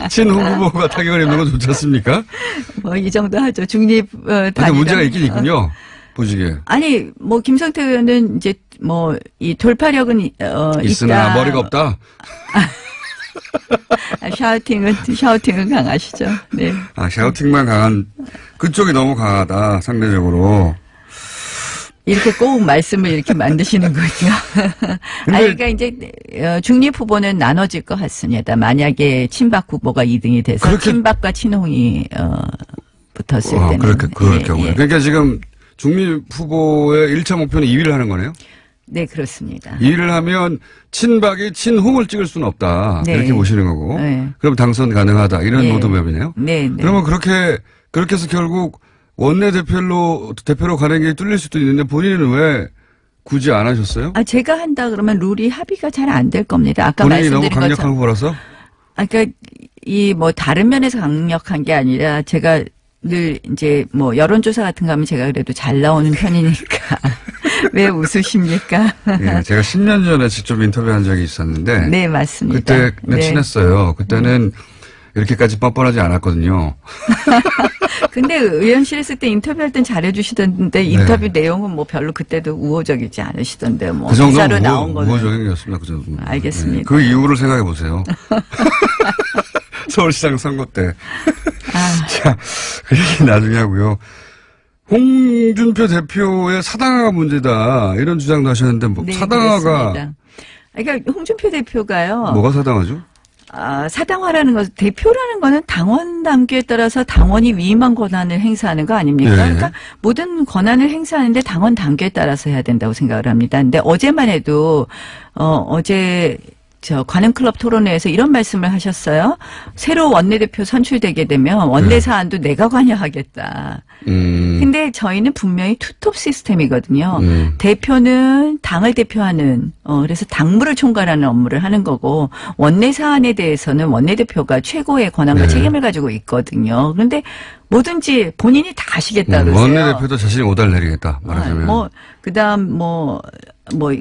친후 후보가 타격을 입는 건 좋잖습니까?
뭐 이 정도 하죠. 중립
근데 문제가 있긴 있군요. 보시기에.
아니 뭐 김성태 의원은 이제 뭐 이 돌파력은
있으나
있다.
머리가 없다.
샤우팅은 강하시죠. 네.
샤우팅만 강한 그쪽이 너무 강하다 상대적으로.
이렇게 꼭 말씀을 이렇게 만드시는군요. 그러니까 이제 중립 후보는 나눠질 것 같습니다. 만약에 친박 후보가 2등이 돼서
그렇게-
친박과 친홍이 붙었을 때는.
그렇게 그럴
예,
경우에.
예.
그러니까 지금 중립 후보의 1차 목표는 2위를 하는 거네요.
네, 그렇습니다.
2위를 하면 친박이 친홍을 찍을 수는 없다.
네.
이렇게 보시는 거고.
네.
그럼 당선 가능하다. 이런
네.
로드맵이네요.
네, 네.
그러면 그렇게 해서 결국 원내대표로 가는 게 뚫릴 수도 있는데 본인은 왜 굳이 안 하셨어요?
제가 한다 그러면 룰이 합의가 잘 안 될 겁니다. 아까
본인이 너무
말씀드린
강력한
것처럼.
후보라서?
그러니까 이 뭐 다른 면에서 강력한 게 아니라 제가 늘 이제 뭐 여론조사 같은 거 하면 제가 그래도 잘 나오는 편이니까. 왜 웃으십니까?
예, 제가 10년 전에 직접 인터뷰한 적이 있었는데.
네, 맞습니다.
그때는
네.
친했어요. 그때는 이렇게까지 뻔뻔하지 않았거든요.
근데 의원실 있을 때 인터뷰할 땐 잘해주시던데 인터뷰 내용은 뭐 별로 그때도 우호적이지 않으시던데 뭐
그 정도는
기사로 나온 거는
우호적인 게였습니다. 그 정도.
알겠습니다.
그 이유를 생각해 보세요. 서울시장 선거 때. 자, 그 얘기 나중에 하고요. 홍준표 대표의 사당화가 문제다. 이런 주장도 하셨는데, 뭐,
네,
사당화가.
그렇습니다. 그러니까 홍준표 대표가요.
뭐가 사당화죠?
사당화라는 것, 대표라는 거는 당원 당규에 따라서 당원이 위임한 권한을 행사하는 거 아닙니까?
네.
그러니까 모든 권한을 행사하는데 당원 당규에 따라서 해야 된다고 생각을 합니다. 근데 어제만 해도, 어제 관음클럽 토론회에서 이런 말씀을 하셨어요. 새로 원내대표 선출되게 되면 원내 사안도 내가 관여하겠다. 근데 저희는 분명히 투톱 시스템이거든요. 대표는 당을 대표하는, 그래서 당무를 총괄하는 업무를 하는 거고, 원내 사안에 대해서는 원내대표가 최고의 권한과 책임을 가지고 있거든요. 그런데 뭐든지 본인이 다 하시겠다 그러세요.
원내대표도 자신이 오달 내리겠다. 말하자면.
그다음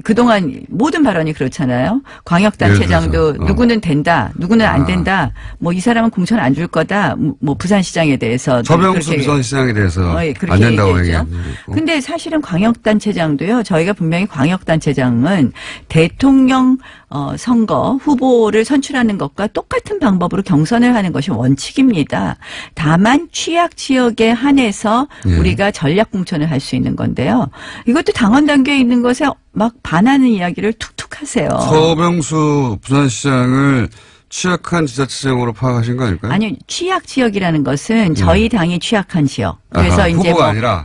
그동안 모든 발언이 그렇잖아요. 광역단체장도
네,
누구는 된다, 누구는 안 된다. 뭐 이 사람은 공천 안 줄 거다. 뭐 부산시장에 대해서
서병수 부산시장에 대해서
그렇게
안 된다고
얘기했죠.
얘기했고.
근데 사실은 광역단체장도요. 저희가 분명히 광역단체장은 대통령 선거 후보를 선출하는 것과 똑같은 방법으로 경선을 하는 것이 원칙입니다. 다만 취약 지역에 한해서 우리가 전략 공천을 할 수 있는 건데요. 이것도 당원 단계에 있는 것에 막 반하는 이야기를 툭툭 하세요.
서병수 부산시장을 취약한 지자체장으로 파악하신 거 아닐까요?
아니, 취약 지역이라는 것은 저희 당이 취약한 지역. 그래서
아하,
이제
후보가 아니라?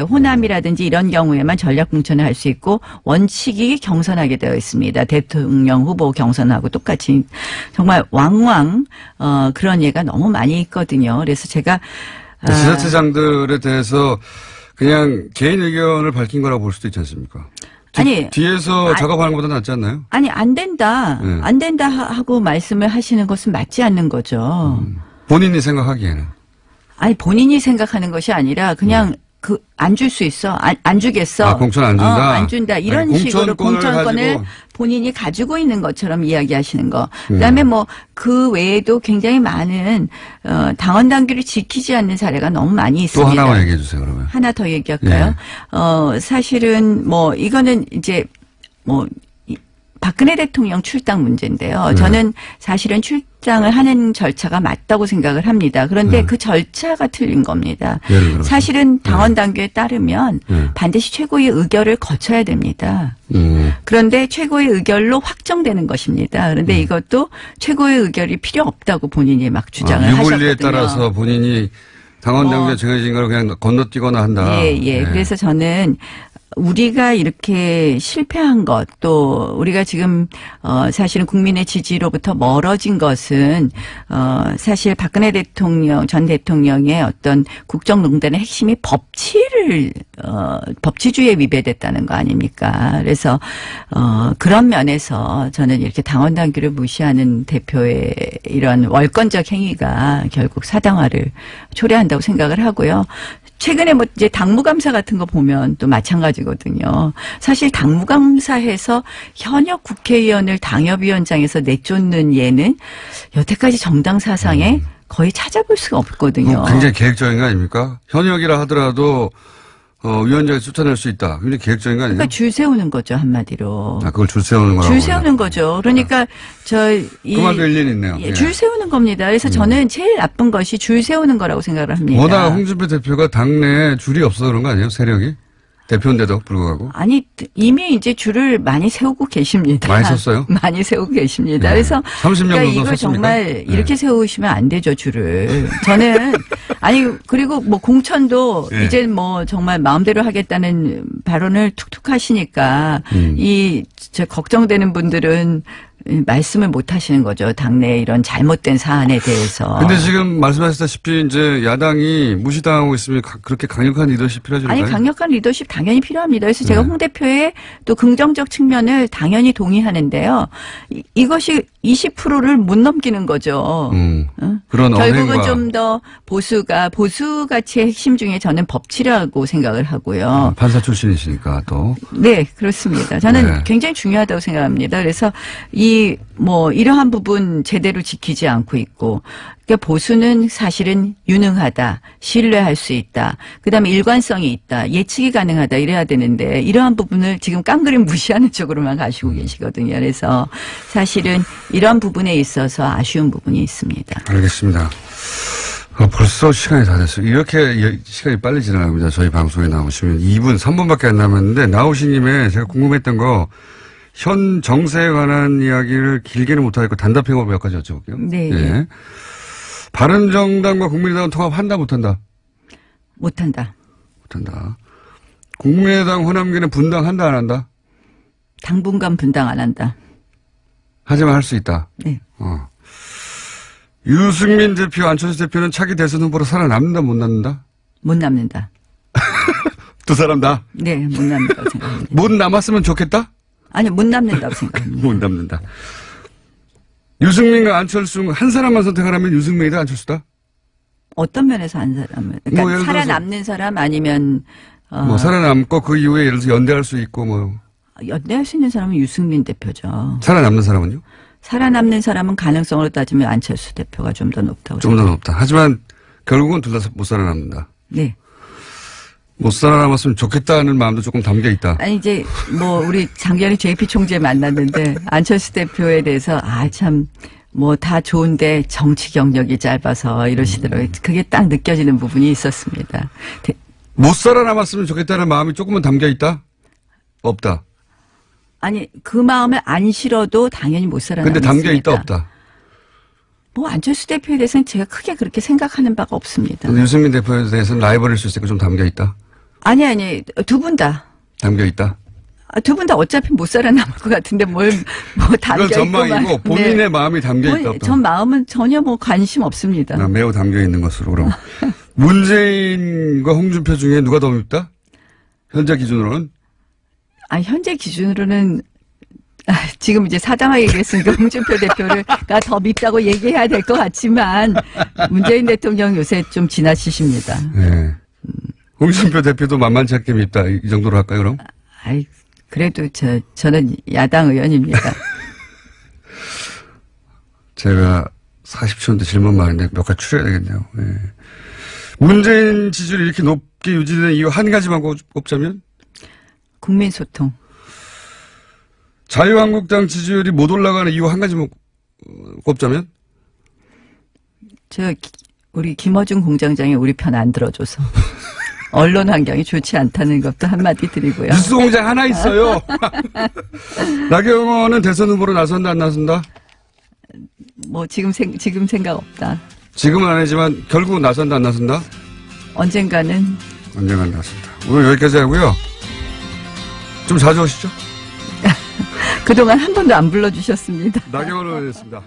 호남이라든지 이런 경우에만 전략 공천을 할 수 있고 원칙이 경선하게 되어 있습니다. 대통령 후보 경선하고 똑같이 정말 왕왕 그런 예가 너무 많이 있거든요. 그래서 제가
지자체장들에 대해서 그냥 개인 의견을 밝힌 거라고 볼 수도 있지 않습니까? 뒤에서 작업하는 것보다 낫지 않나요?
아니, 안 된다.
네.
안 된다 하고 말씀을 하시는 것은 맞지 않는 거죠.
본인이 생각하기에는.
아니, 본인이 생각하는 것이 아니라 그냥 안 줄 수 있어. 안 주겠어.
공천 안 준다?
안 준다. 이런
아니,
식으로 공천권을
가지고.
본인이 가지고 있는 것처럼 이야기하시는 거. 그다음에 그 외에도 굉장히 많은 당원 당규를 지키지 않는 사례가 너무 많이 있습니다.
또 하나만 얘기해 주세요, 그러면.
하나 더 얘기할까요? 사실은 이거는 이제 박근혜 대통령 출당 문제인데요. 저는 사실은 출당을 하는 절차가 맞다고 생각을 합니다. 그런데 그 절차가 틀린 겁니다.
예를 들어서.
사실은 당원 당규에 따르면 반드시 최고의 의결을 거쳐야 됩니다. 그런데 최고의 의결로 확정되는 것입니다. 그런데 이것도 최고의 의결이 필요 없다고 본인이 막 주장을 하셨거든요.
유불리에 따라서 본인이 당원 당규에 정해진 걸 그냥 건너뛰거나 한다.
예. 그래서 저는 우리가 이렇게 실패한 것, 또 우리가 지금 사실은 국민의 지지로부터 멀어진 것은 사실 박근혜 전 대통령의 어떤 국정농단의 핵심이 법치주의에 위배됐다는 거 아닙니까? 그래서 그런 면에서 저는 이렇게 당원 당규를 무시하는 대표의 이런 월권적 행위가 결국 사당화를 초래한다고 생각을 하고요. 최근에 뭐 이제 당무감사 같은 거 보면 또 마찬가지거든요. 사실 당무감사에서 현역 국회의원을 당협위원장에서 내쫓는 예는 여태까지 정당 사상에 거의 찾아볼 수가 없거든요.
굉장히 계획적인 거 아닙니까? 현역이라 하더라도 위원장이 쫓아낼 수 있다. 굉장히 계획적인 거 아니에요?
그러니까 줄 세우는 거죠, 한마디로.
아, 그걸 줄 세우는 거라고.
줄 세우는 거죠. 그러니까
그 말도 일리는 있네요.
예, 줄 세우는 겁니다. 그래서 저는 제일 나쁜 것이 줄 세우는 거라고 생각을 합니다.
워낙 홍준표 대표가 당내에 줄이 없어서 그런 거 아니에요? 세력이? 대표인데도 불구하고.
아니, 이미 이제 줄을 많이 세우고 계십니다.
많이 섰어요?
많이 세우고 계십니다.
네.
그래서
30년
그러니까
정도
이걸
섰습니까?
정말 이렇게
네.
세우시면 안 되죠, 줄을. 저는 아니 그리고 뭐 공천도
네.
이제 뭐 정말 마음대로 하겠다는 발언을 툭툭 하시니까 저 걱정되는 분들은 말씀을 못 하시는 거죠. 당내 이런 잘못된 사안에 대해서.
근데 지금 말씀하셨다시피 이제 야당이 무시당하고 있으면 그렇게 강력한 리더십 필요하지 않나요?
아니 강력한 리더십 당연히 필요합니다. 그래서 제가
네.
홍 대표의 또 긍정적 측면을 당연히 동의하는데요. 이것이 20%를 못 넘기는 거죠.
그런
결국은
언행과
좀 더 보수 가치의 핵심 중에 저는 법치라고 생각을 하고요.
판사 출신이시니까 또.
네, 그렇습니다. 저는
네.
굉장히 중요하다고 생각합니다. 그래서 이러한 부분 제대로 지키지 않고 있고, 그러니까 보수는 사실은 유능하다, 신뢰할 수 있다, 그다음에 일관성이 있다, 예측이 가능하다 이래야 되는데 이러한 부분을 지금 깡그림 무시하는 쪽으로만 가시고 계시거든요. 그래서 사실은 이런 부분에 있어서 아쉬운 부분이 있습니다.
알겠습니다. 벌써 시간이 다 됐어요. 이렇게 시간이 빨리 지나갑니다. 저희 방송에 나오시면 2분, 3분밖에 안 남았는데 나오신 김에 제가 궁금했던 거 현 정세에 관한 이야기를 길게는 못하겠고 단답형으로 몇 가지 여쭤볼게요.
네.
예. 바른정당과 국민의당은 통합한다 못한다?
못한다.
못한다. 국민의당 호남기는 분당한다 안 한다?
당분간 분당 안 한다.
하지만 할 수 있다.
네.
유승민 대표, 안철수 대표는 차기 대선 후보로 살아남는다 못 남는다?
못 남는다.
두 사람 다?
네, 못 남는다고 생각합니다.
못 남았으면 좋겠다?
아니, 못 남는다고 생각합니다.
못 남는다. 유승민과 안철수 한 사람만 선택하라면 유승민이다 안철수다?
어떤 면에서 한 사람을? 그러니까
뭐 예를 들어서
살아남는 사람 아니면
뭐 살아남고 그 이후에 예를 들어서 연대할 수 있고 뭐
연대할 수 있는 사람은 유승민 대표죠.
살아남는 사람은요?
살아남는 사람은 가능성으로 따지면 안철수 대표가 좀 더 높다고.
좀 더 높다. 하지만 결국은 둘 다 못 살아남는다.
네.
못 살아남았으면 좋겠다는 마음도 조금 담겨 있다.
아니 이제 뭐 우리 작년에 JP 총재 만났는데 안철수 대표에 대해서 참 뭐 다 좋은데 정치 경력이 짧아서 이러시더라고요. 그게 딱 느껴지는 부분이 있었습니다.
못 살아남았으면 좋겠다는 마음이 조금은 담겨 있다? 없다.
아니 그 마음을 안 실어도 당연히 못 살아남습니다.
근데 담겨 있다 없다?
뭐 안철수 대표에 대해서는 제가 크게 그렇게 생각하는 바가 없습니다.
유승민 대표에 대해서는 라이벌일 수 있으니까 좀 담겨 있다?
아니 두 분 다.
담겨 있다?
두 분 다 어차피 못 살아남을 것 같은데 뭐 담겨
그건
있고
전망이고 본인의 마음이 담겨 있다 없다?
전 마음은 전혀 뭐 관심 없습니다.
매우 담겨 있는 것으로 그럼. 문재인과 홍준표 중에 누가 더 밉다? 현재 기준으로는?
현재 기준으로는 지금 이제 사당화 얘기했으니까 홍준표 대표가 더 밉다고 얘기해야 될 것 같지만 문재인 대통령 요새 좀 지나치십니다.
네. 홍준표 대표도 만만치 않게 밉다. 이 정도로 할까요, 그럼?
그래도 저는 야당 의원입니다.
제가 40초인데 질문 많은데 몇 가지 추려야 되겠네요. 네. 문재인 지지율이 이렇게 높게 유지되는 이유 한 가지만 꼽자면?
국민 소통.
자유한국당 지지율이 못 올라가는 이유 한 가지만 꼽자면?
우리 김어준 공장장이 우리 편 안 들어줘서. 언론 환경이 좋지 않다는 것도 한마디 드리고요.
뉴스 공장 하나 있어요. 나경원은 대선 후보로 나선다 안 나선다?
뭐 지금 생각 없다.
지금은 아니지만 결국은 나선다 안 나선다?
언젠가는
나선다. 오늘 여기까지 하고요. 좀 자주 오시죠?
그동안 한 번도 안 불러주셨습니다.
나경원 의원이었습니다.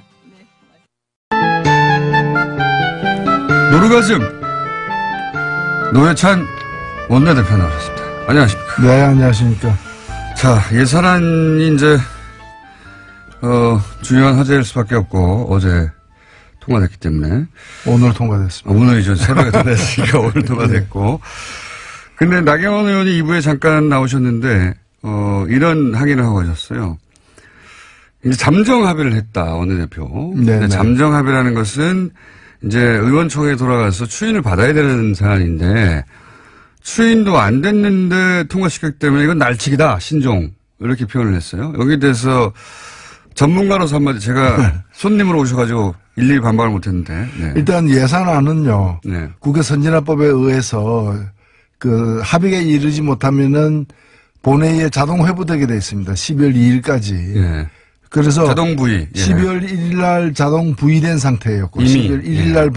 노르가즘 노회찬 원내대표 나오셨습니다. 안녕하십니까?
네, 안녕하십니까?
자, 예산안이 이제 중요한 화제일 수밖에 없고 어제 통과됐기 때문에
오늘 통과됐습니다.
오늘이죠. 새벽에 통과됐으니까 오늘 통과됐고. 근데 나경원 의원이 2부에 잠깐 나오셨는데 이런 항의를 하고 가셨어요. 이제 잠정 합의를 했다, 원내대표.
네.
잠정 합의라는 것은 이제 의원총회에 돌아가서 추인을 받아야 되는 사안인데 추인도 안 됐는데 통과시켰기 때문에 이건 날치기다, 신종. 이렇게 표현을 했어요. 여기에 대해서 전문가로서 한마디 제가 손님으로 오셔가지고 일일이 반박을 못했는데. 네.
일단 예산안은요.
네.
국회 선진화법에 의해서 그 합의에 이르지 못하면은 본회의에 자동 회부되게 돼 있습니다. 12월 2일까지.
예.
그래서
자동 부의. 예.
12월 1일 날 자동 부의된 상태였고
이미.
12월 1일 날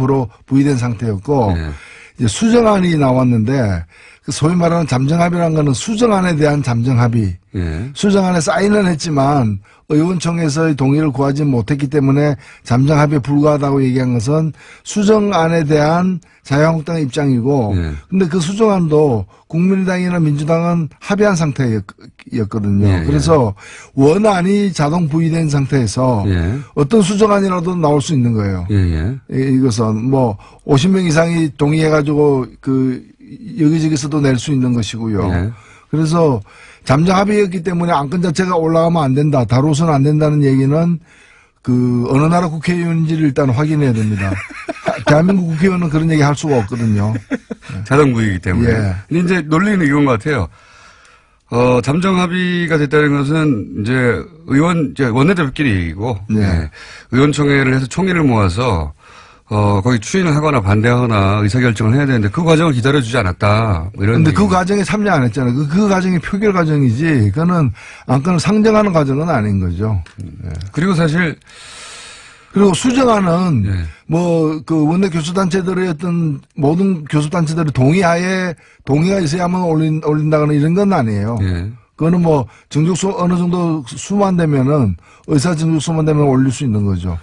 부의된 상태였고
예.
이제 수정안이 나왔는데 그 소위 말하는 잠정합의라는 거는 수정안에 대한 잠정합의.
예.
수정안에 사인은 했지만 의원총회에서의 동의를 구하지 못했기 때문에 잠정합의에 불과하다고 얘기한 것은 수정안에 대한 자유한국당의 입장이고
예.
근데 그 수정안도 국민의당이나 민주당은 합의한 상태였거든요.
예, 예.
그래서 원안이 자동 부의된 상태에서
예.
어떤 수정안이라도 나올 수 있는 거예요.
예.
이것은 뭐 50명 이상이 동의해가지고 그 여기저기서도 낼 수 있는 것이고요.
예.
그래서 잠정 합의였기 때문에 안건 자체가 올라가면 안 된다, 다루어서는 안 된다는 얘기는 그 어느 나라 국회의원인지를 일단 확인해야 됩니다. 대한민국 국회의원은 그런 얘기 할 수가 없거든요.
자동 부의이기 때문에.
예.
근데 이제 논리는 이건 것 같아요. 잠정 합의가 됐다는 것은 이제 이제 원내대표끼리 얘기고.
네.
예. 의원총회를 해서 총의를 모아서 거기 추인을 하거나 반대하거나 의사결정을 해야 되는데 그 과정을 기다려주지 않았다. 뭐 이런.
근데 그 과정에 참여 안 했잖아요. 그 과정이 표결 과정이지, 그거는 안건을 상정하는 과정은 아닌 거죠.
그리고 사실.
그리고 수정안은
예.
뭐 그 원내 교수단체들의 어떤 모든 교수단체들의 동의가 있어야만 올린다거나 이런 건 아니에요.
예.
그거는 뭐 정족수 어느 정도 수만 되면은 의사 정족수만 되면 올릴 수 있는 거죠.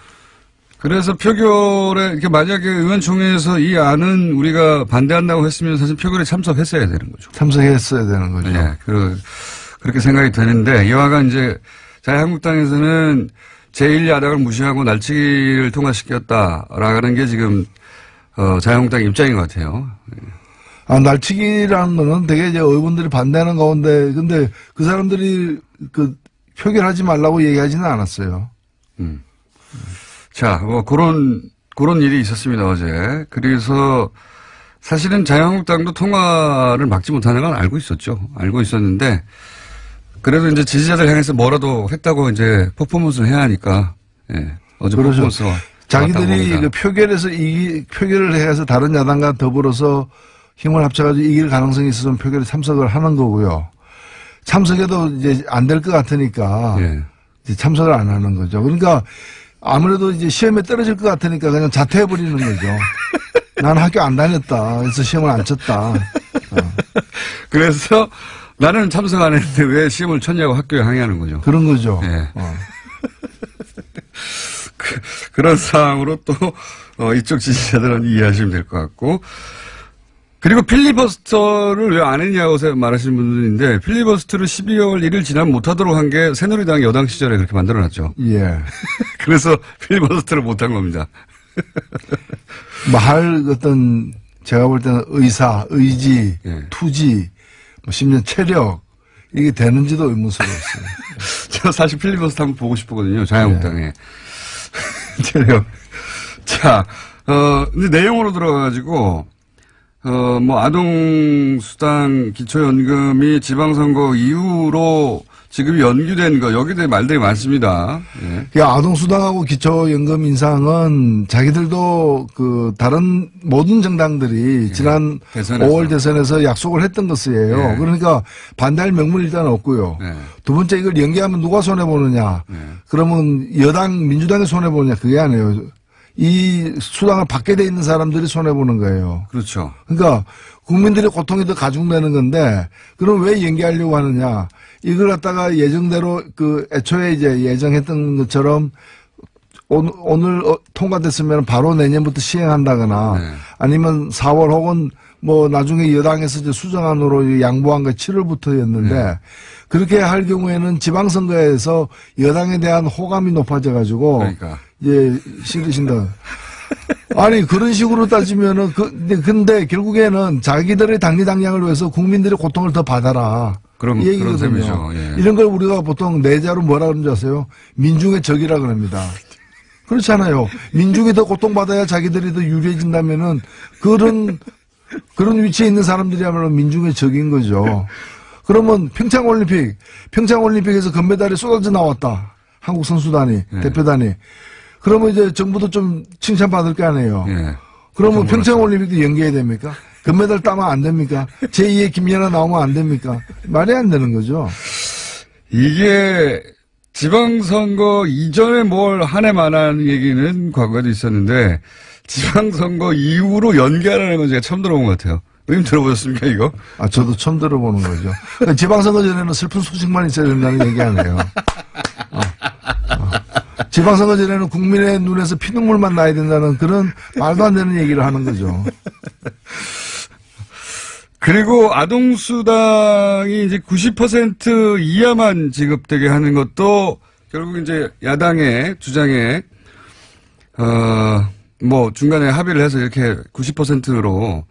그래서 표결에, 이렇게 만약에 의원총회에서 이 안은 우리가 반대한다고 했으면 사실 표결에 참석했어야 되는 거죠.
참석했어야 되는 거죠.
네. 그렇게 생각이 되는데, 이와가 이제 자유한국당에서는 제1야당을 무시하고 날치기를 통과시켰다라는 게 지금, 자유한국당 입장인 것 같아요.
날치기라는 거는 되게 이제 의원들이 반대하는 가운데, 근데 그 사람들이 그 표결하지 말라고 얘기하지는 않았어요.
자, 뭐, 그런 일이 있었습니다, 어제. 그래서 사실은 자유한국당도 통과를 막지 못하는 건 알고 있었죠. 알고 있었는데, 그래도 이제 지지자들 향해서 뭐라도 했다고 이제 퍼포먼스를 해야 하니까, 예. 어제
그렇죠.
퍼포먼스가.
자기들이 그 표결을 해서 다른 야당과 더불어서 힘을 합쳐가지고 이길 가능성이 있어서 표결에 참석을 하는 거고요. 참석해도 이제 안 될 것 같으니까,
예.
이제 참석을 안 하는 거죠. 그러니까 아무래도 이제 시험에 떨어질 것 같으니까 그냥 자퇴해버리는 거죠. 나는 학교 안 다녔다. 그래서 시험을 안 쳤다.
그래서 나는 참석 안 했는데 왜 시험을 쳤냐고 학교에 항의하는 거죠.
그런 거죠.
예. 그런 상황으로 또, 이쪽 지지자들은 이해하시면 될 것 같고. 그리고 필리버스터를 왜 안 했냐고 말하시는 분들인데, 필리버스터를 12월 1일 지나면 못하도록 한 게 새누리당 여당 시절에 그렇게 만들어놨죠.
예.
그래서 필리버스터를 못한 겁니다.
어떤, 제가 볼 때는 의지,
예.
투지, 뭐 심지어 체력, 이게 되는지도 의문스러웠어요.
저 사실 필리버스터 한번 보고 싶거든요. 자유한국당에. 체력. 자, 근데 내용으로 들어가가지고, 뭐, 아동수당 기초연금이 지방선거 이후로 지금 연기된 거, 여기에 대해 말들이 많습니다. 예.
아동수당하고 기초연금 인상은 자기들도 그 다른 모든 정당들이 지난
대선에서.
5월 대선에서 약속을 했던 것이에요.
예.
그러니까 반대할 명분이 일단 없고요.
예.
두 번째 이걸 연기하면 누가 손해보느냐.
예.
그러면 민주당이 손해보느냐. 그게 아니에요. 이 수당을 받게 돼 있는 사람들이 손해보는 거예요.
그렇죠.
그러니까 국민들의 고통이 더 가중되는 건데 그럼 왜 연기하려고 하느냐. 이걸 갖다가 예정대로 애초에 이제 예정했던 것처럼 오늘 통과됐으면 바로 내년부터 시행한다거나
네.
아니면 4월 혹은 뭐 나중에 여당에서 이제 수정안으로 양보한 게 7월부터였는데
네.
그렇게 할 경우에는 지방선거에서 여당에 대한 호감이 높아져 가지고
그러니까.
예, 싫으신다. 아니 그런 식으로 따지면은 근데 결국에는 자기들의 당리당략을 위해서 국민들의 고통을 더 받아라.
그런
이 얘기거든요.
셈이죠. 예.
이런 걸 우리가 보통 내자로 뭐라 그러는지 아세요? 민중의 적이라 그럽니다. 그렇잖아요. 민중이 더 고통받아야 자기들이 더 유리해진다면은 그런 위치에 있는 사람들이야말로 민중의 적인 거죠. 그러면 평창올림픽에서 금메달이 쏟아져 나왔다. 한국 선수단이,
예.
대표단이. 그러면 이제 정부도 좀 칭찬받을 거 아니에요.
예.
그러면 평창올림픽도 연기해야 됩니까? 금메달 따면 안 됩니까? 제2의 김연아 나오면 안 됩니까? 말이 안 되는 거죠.
이게 지방선거 이전에 뭘 한 해 만한 얘기는 과거에도 있었는데 지방선거 이후로 연기하라는 건 제가 처음 들어본 것 같아요. 의님 들어보셨습니까 이거?
아 저도 처음 들어보는 거죠. 그러니까 지방선거 전에는 슬픈 소식만 있어야 된다는 얘기 아니에요. 지방선거 전에는 국민의 눈에서 피눈물만 나야 된다는 그런 말도 안 되는 얘기를 하는 거죠.
그리고 아동수당이 이제 90% 이하만 지급되게 하는 것도 결국 이제 야당의 주장에, 뭐 중간에 합의를 해서 이렇게 90%로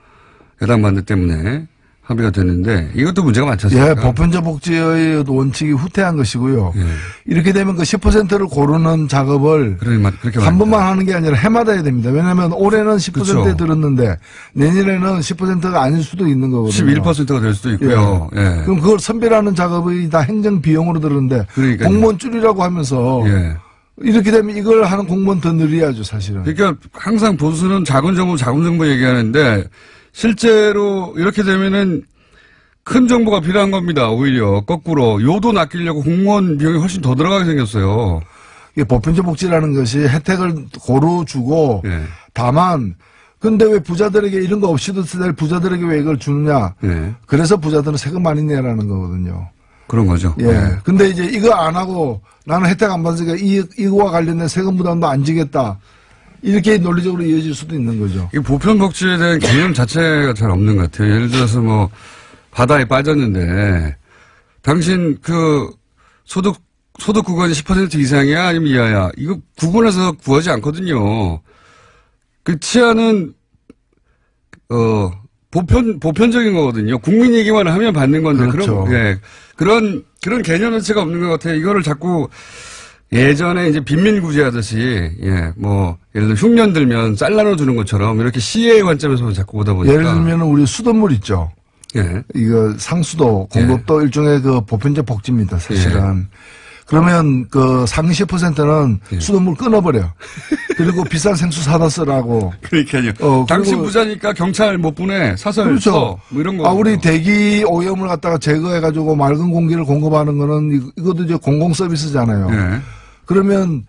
야당 반대 때문에 합의가 됐는데 이것도 문제가 많지 않습니까?
예, 보편적 복지의 원칙이 후퇴한 것이고요.
예.
이렇게 되면 그 10%를 고르는 작업을
그렇게
한 번만 하는 게 아니라 해마다 해야 됩니다. 왜냐하면 올해는 10%에
그렇죠.
들었는데 내년에는 10%가 아닐 수도 있는 거거든요.
11%가 될 수도 있고요. 예.
그럼 그걸 선별하는 작업이 다 행정 비용으로 들었는데
그러니까요.
공무원 줄이라고 하면서
예.
이렇게 되면 이걸 하는 공무원 더 늘려야죠, 사실은.
그러니까 항상 보수는 자금 정부 얘기하는데 실제로 이렇게 되면은 큰 정보가 필요한 겁니다. 오히려 거꾸로 요도 낚이려고 공무원 비용이 훨씬 더 들어가게 생겼어요.
이게 보편적 복지라는 것이 혜택을 고루 주고
예.
다만 근데 왜 부자들에게 이런 거 없이도 될 부자들에게 왜 이걸 주느냐?
예.
그래서 부자들은 세금 많이 내라는 거거든요.
그런 거죠.
예. 근데 이제 이거 안 하고 나는 혜택 안 받으니까 이거와 관련된 세금 부담도 안 지겠다. 이렇게 논리적으로 이어질 수도 있는 거죠.
이 보편복지에 대한 개념 자체가 잘 없는 것 같아요. 예를 들어서 뭐 바다에 빠졌는데 당신 그 소득 구간이 10% 이상이야 아니면 이하야 이거 구분해서 구하지 않거든요. 그 치안은 보편적인 거거든요. 국민 얘기만 하면 받는 건데
그렇죠.
그런 개념 자체가 없는 것 같아요. 이거를 자꾸 예전에 이제 빈민구제 하듯이 뭐 예를 들어 흉년 들면 쌀 나눠주는 것처럼 이렇게 시의 관점에서 자꾸 보다 보니까
예를 들면 우리 수돗물 있죠.
예.
이거 상수도 공급도 일종의 그 보편적 복지입니다, 사실은. 그러면 그 상위 10%는 수돗물 끊어버려. 그리고 비싼 생수 사다 쓰라고.
그러니까요. 당신 부자니까 경찰 못 보내. 사설
그렇죠.
써. 뭐 이런 거.
우리 대기 오염을 갖다가 제거해가지고 맑은 공기를 공급하는 거는 이것도 이제 공공 서비스잖아요.
예.
그러면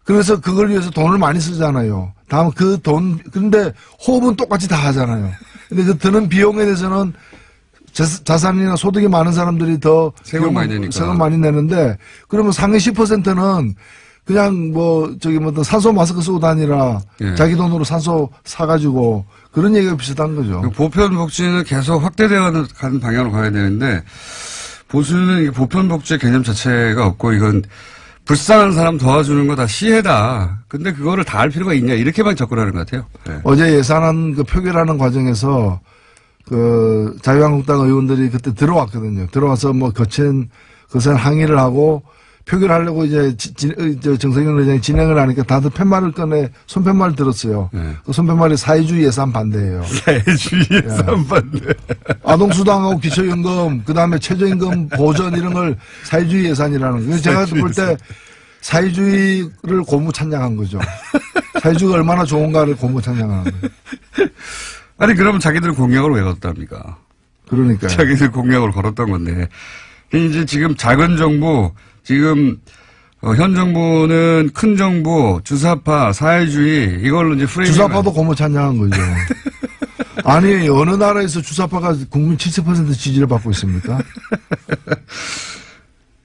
그래서 그걸 위해서 돈을 많이 쓰잖아요. 다음 근데 호흡은 똑같이 다 하잖아요. 근데 그 드는 비용에 대해서는 자산이나 소득이 많은 사람들이 더
세금 많이 내니까.
세금 많이 내는데 그러면 상위 10%는 그냥 산소 마스크 쓰고 다니라 자기 돈으로 산소 사가지고 그런 얘기가 비슷한 거죠.
보편복지는 계속 확대되어 가는 방향으로 가야 되는데 보수는 보편복지의 개념 자체가 없고 이건 불쌍한 사람 도와주는 거 다 시혜다. 근데 그거를 다 할 필요가 있냐 이렇게만 접근하는 것 같아요. 네.
어제 예산안 표결하는 과정에서 자유한국당 의원들이 그때 들어왔거든요. 들어와서 뭐 거친 항의를 하고 표결하려고 이제 정세균 의장이 진행을 하니까 다들 손팻말을 들었어요. 네. 그 손팻말이 사회주의 예산 반대예요.
사회주의 예산 반대.
아동수당하고 기초연금, 그 다음에 최저임금 보전 이런 걸 사회주의 예산이라는 거예요. 제가 볼 때 사회주의를 고무 찬양한 거죠. 사회주의가 얼마나 좋은가를 고무 찬양하는 거예요.
아니 그러면 자기들 공약을 왜 걸었답니까?
그러니까요.
자기들 공약을 걸었던 건데 이제 지금 작은 정부 지금 현 정부는 큰 정부, 주사파, 사회주의 이걸로 이제 프레임.
주사파도 고무 찬양한 거죠. 아니 어느 나라에서 주사파가 국민 70% 지지를 받고 있습니까?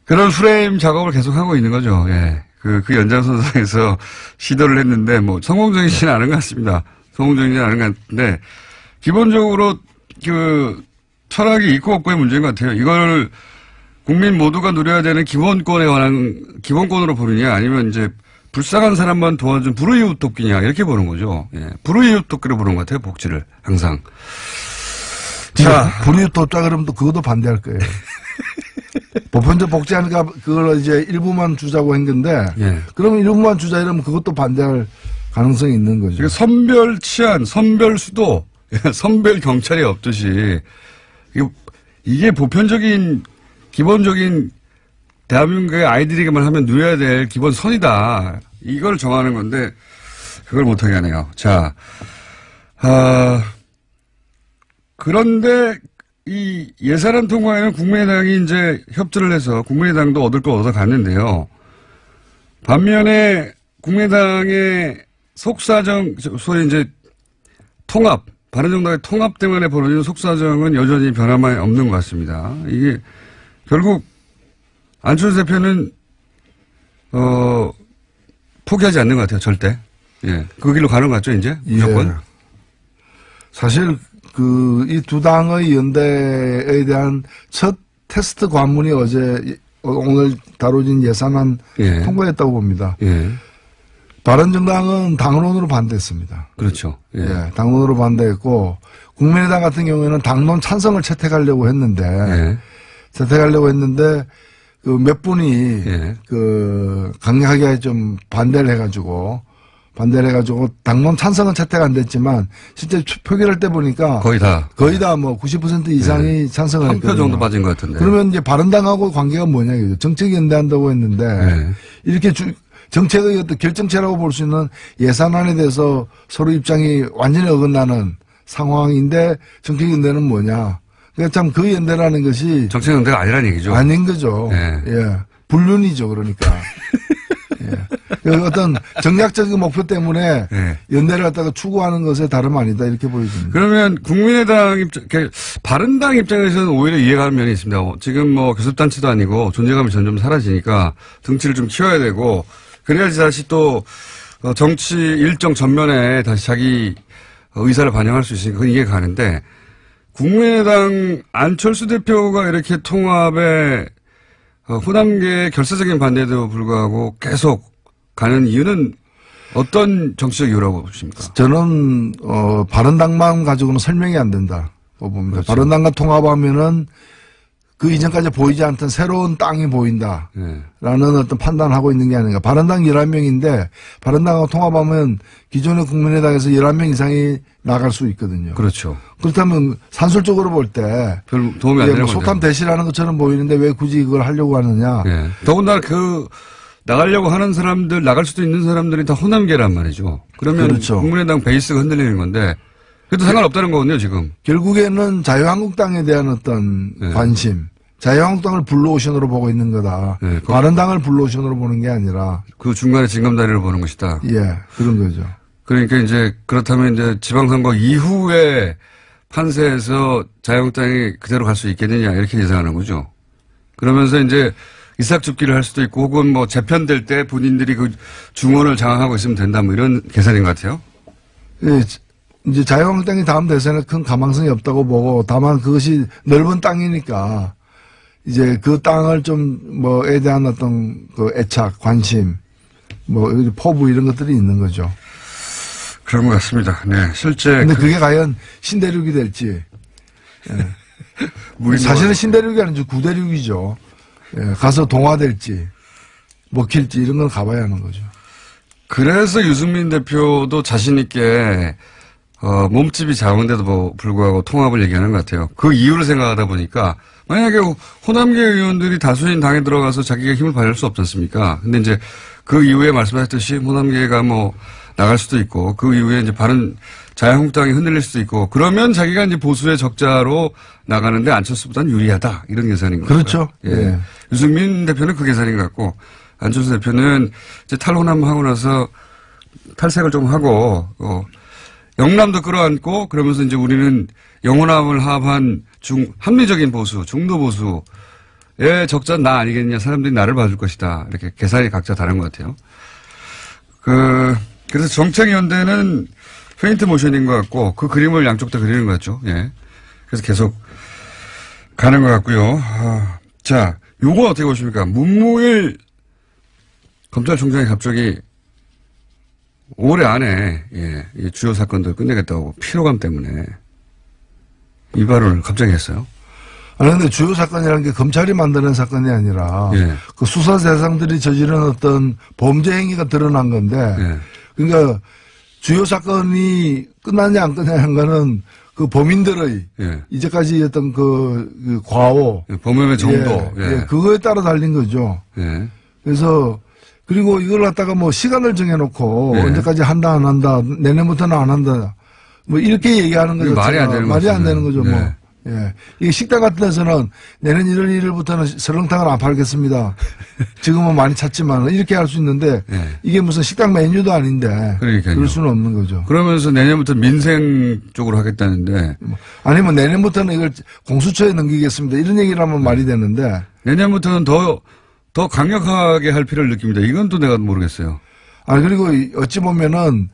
그런 프레임 작업을 계속하고 있는 거죠. 예. 그 연장선상에서 시도를 했는데, 뭐, 성공적이지는 않은 것 같습니다. 성공적이지는 않은 것 같은데, 기본적으로, 철학이 있고 없고의 문제인 것 같아요. 이걸 국민 모두가 누려야 되는 기본권에 관한, 기본권으로 보느냐, 아니면 이제, 불쌍한 사람만 도와준 불우이웃 돕기냐, 이렇게 보는 거죠. 예. 불우이웃 돕기로 보는 것 같아요, 복지를. 항상.
자. 불우이웃 돕자 그러면 또 그것도 반대할 거예요. 보편적 복지하니까 그걸 이제 일부만 주자고 한 건데,
예.
그러면 일부만 주자 이러면 그것도 반대할 가능성이 있는 거죠.
그러니까 선별 치안, 선별 수도, 선별 경찰이 없듯이, 이게 보편적인, 기본적인 대한민국의 아이들에게만 하면 누려야 될 기본 선이다. 이걸 정하는 건데, 그걸 못하게 하네요. 자, 그런데, 이 예산안 통과에는 국민의당이 이제 협조를 해서 국민의당도 얻을 거 얻어 갔는데요. 반면에 국민의당의 속사정, 소위 이제 통합, 바른정당의 통합 때문에 벌어지는 속사정은 여전히 변함이 없는 것 같습니다. 이게 결국 안철수 대표는 포기하지 않는 것 같아요. 절대. 예, 그 길로 가는 것 같죠, 이제 무조건.
예. 사실 이 두 당의 연대에 대한 첫 테스트 관문이 오늘 다뤄진 예산안
예.
통과했다고 봅니다.
예.
바른정당은 당론으로 반대했습니다.
그렇죠. 예.
예, 당론으로 반대했고, 국민의당 같은 경우에는 당론 찬성을 채택하려고 했는데,
예.
몇 분이,
예.
강력하게 좀 반대를 해가지고, 당론 찬성은 채택 안 됐지만, 실제 표결할 때 보니까.
거의 다
뭐 90% 이상이 찬성을
한
했거든요.
표 정도 빠진 것 같은데.
그러면 이제 바른당하고 관계가 뭐냐, 이거죠. 정책 연대한다고 했는데,
예.
이렇게 정책의 어떤 결정체라고 볼 수 있는 예산안에 대해서 서로 입장이 완전히 어긋나는 상황인데, 정책 연대는 뭐냐. 그러니까 참 그 연대라는 것이.
정책 연대가 아니라는 얘기죠.
아닌 거죠.
예.
예. 불륜이죠, 그러니까. 예. 어떤 정략적인 목표 때문에
예.
연대를 갖다가 추구하는 것에 다름 아니다, 이렇게 보여집니다.
그러면 국민의당 바른당 입장에서는 오히려 이해가는 면이 있습니다. 지금 뭐 교섭단체도 아니고 존재감이 점점 사라지니까 등치를 좀 키워야 되고 그래야지 다시 또 정치 일정 전면에 다시 자기 의사를 반영할 수 있으니까 그건 이해가 가는데 국민의당 안철수 대표가 이렇게 통합에 호남계의 결사적인 반대에도 불구하고 계속 가는 이유는 어떤 정치적 이유라고 보십니까? 저는
바른당만 가지고는 설명이 안 된다고 봅니다.
그렇죠.
바른당과 통합하면은 그 이전까지 보이지 않던 새로운 땅이 보인다라는 어떤 판단을 하고 있는 게 아닌가. 바른당 11명인데 바른당하고 통합하면 기존의 국민의당에서 11명 이상이 나갈 수 있거든요.
그렇죠.
그렇다면 산술적으로 볼 때
별 도움이 안 되는 거죠.
소탐 대시라는 것처럼 보이는데 왜 굳이 그걸 하려고 하느냐.
예. 더군다나 나가려고 하는 사람들, 나갈 수도 있는 사람들이 다 호남계란 말이죠. 그러면
그렇죠.
국민의당 베이스가 흔들리는 건데 그래도 상관없다는 거군요, 지금.
결국에는 자유한국당에 대한 어떤 관심, 자유한국당을 블루오션으로 보고 있는 거다.
네,
바른당을 블루오션으로 보는 게 아니라.
그 중간에 징검다리를 보는 것이다.
예, 그런 거죠.
그러니까 이제 그렇다면 이제 지방선거 이후에 판세에서 자유한국당이 그대로 갈 수 있겠느냐 이렇게 예상하는 거죠. 그러면서 이제 이삭줍기를 할 수도 있고 혹은 뭐 재편될 때 본인들이 그 중원을 장악하고 있으면 된다 뭐 이런 계산인 것 같아요.
예, 이제 자유한국당이 다음 대선에 큰 가망성이 없다고 보고 다만 그것이 넓은 땅이니까 이제 그 땅을 좀 뭐에 대한 어떤 그 애착, 관심, 뭐 포부 이런 것들이 있는 거죠.
그런 것 같습니다. 네, 실제.
근데 그게 과연 신대륙이 될지. 예. 사실은 신대륙이 아니죠. 구대륙이죠. 예, 가서 동화될지, 먹힐지 이런 건 가봐야 하는 거죠.
그래서 유승민 대표도 자신있게, 몸집이 작은데도 불구하고 통합을 얘기하는 것 같아요. 그 이유를 생각하다 보니까, 만약에 호남계 의원들이 다수인 당에 들어가서 자기가 힘을 발휘할 수 없지 않습니까? 근데 이제 그 이후에 말씀하셨듯이 호남계가 뭐 나갈 수도 있고, 그 이후에 이제 자유한국당이 흔들릴 수도 있고, 그러면 자기가 이제 보수의 적자로 나가는데 안철수보다는 유리하다. 이런 계산인 거죠.
그렇죠.
예. 유승민 대표는 그 계산인 것 같고, 안철수 대표는 이제 탈호남 하고 나서 탈색을 좀 하고, 영남도 끌어안고 그러면서 이제 우리는 영호남을 합한 합리적인 보수, 중도 보수의 적자는 나 아니겠냐. 사람들이 나를 봐줄 것이다. 이렇게 계산이 각자 다른 것 같아요. 그래서 정책연대는 페인트 모션인 것 같고 그 그림을 양쪽 다 그리는 것 같죠. 예. 그래서 계속 가는 것 같고요. 자, 요거 어떻게 보십니까? 문무일 검찰총장이 갑자기 올해 안에 이 주요 사건들 끝내겠다고 피로감 때문에 이 발언을 갑자기 했어요.
아니 근데 주요 사건이라는 게 검찰이 만드는 사건이 아니라
예.
그 수사 대상들이 저지른 어떤 범죄 행위가 드러난 건데
예.
그러니까 주요 사건이 끝났냐 안 끝났냐는 거는 그 범인들의
예.
이제까지 어떤 그 과오
범행의 정도
그거에 따라 달린 거죠.
예.
그래서 그리고 이걸 갖다가 뭐 시간을 정해놓고
예.
언제까지 한다 안 한다 내년부터는 안 한다 뭐 이렇게 얘기하는 거죠.
말이 안 되는
말이 안 되는 거죠.
예.
뭐. 예. 이게 식당 같은 데서는 내년 1월 1일부터는 설렁탕을 안 팔겠습니다. 지금은 많이 찾지만 이렇게 할 수 있는데
예.
이게 무슨 식당 메뉴도 아닌데
그러니까요.
그럴 수는 없는 거죠.
그러면서 내년부터 민생 쪽으로 하겠다는데
아니면 내년부터는 이걸 공수처에 넘기겠습니다. 이런 얘기를 하면 말이 되는데
내년부터는 더 강력하게 할 필요를 느낍니다. 이건 또 내가 모르겠어요.
그리고 어찌 보면은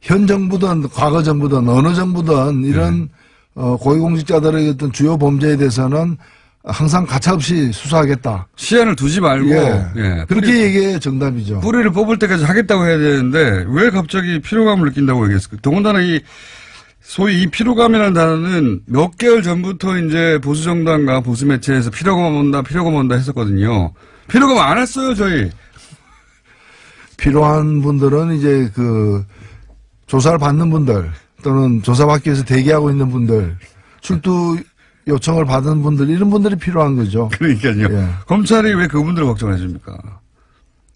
현 정부든 과거 정부든 어느 정부든 이런 고위공직자들의 어떤 주요 범죄에 대해서는 항상 가차없이 수사하겠다.
시한을 두지 말고
그렇게 얘기해 정답이죠.
뿌리를 뽑을 때까지 하겠다고 해야 되는데 왜 갑자기 피로감을 느낀다고 얘기했을까? 더군다나 소위 이 피로감이라는 단어는 몇 개월 전부터 이제 보수 정당과 보수 매체에서 피로감 온다 했었거든요. 피로감 안 했어요, 저희.
필요한 분들은 이제 그 조사를 받는 분들 또는 조사받기 위해서 대기하고 있는 분들 출두 요청을 받은 분들 이런 분들이 필요한 거죠.
그러니까요.
예.
검찰이 왜 그분들을 걱정해 줍니까?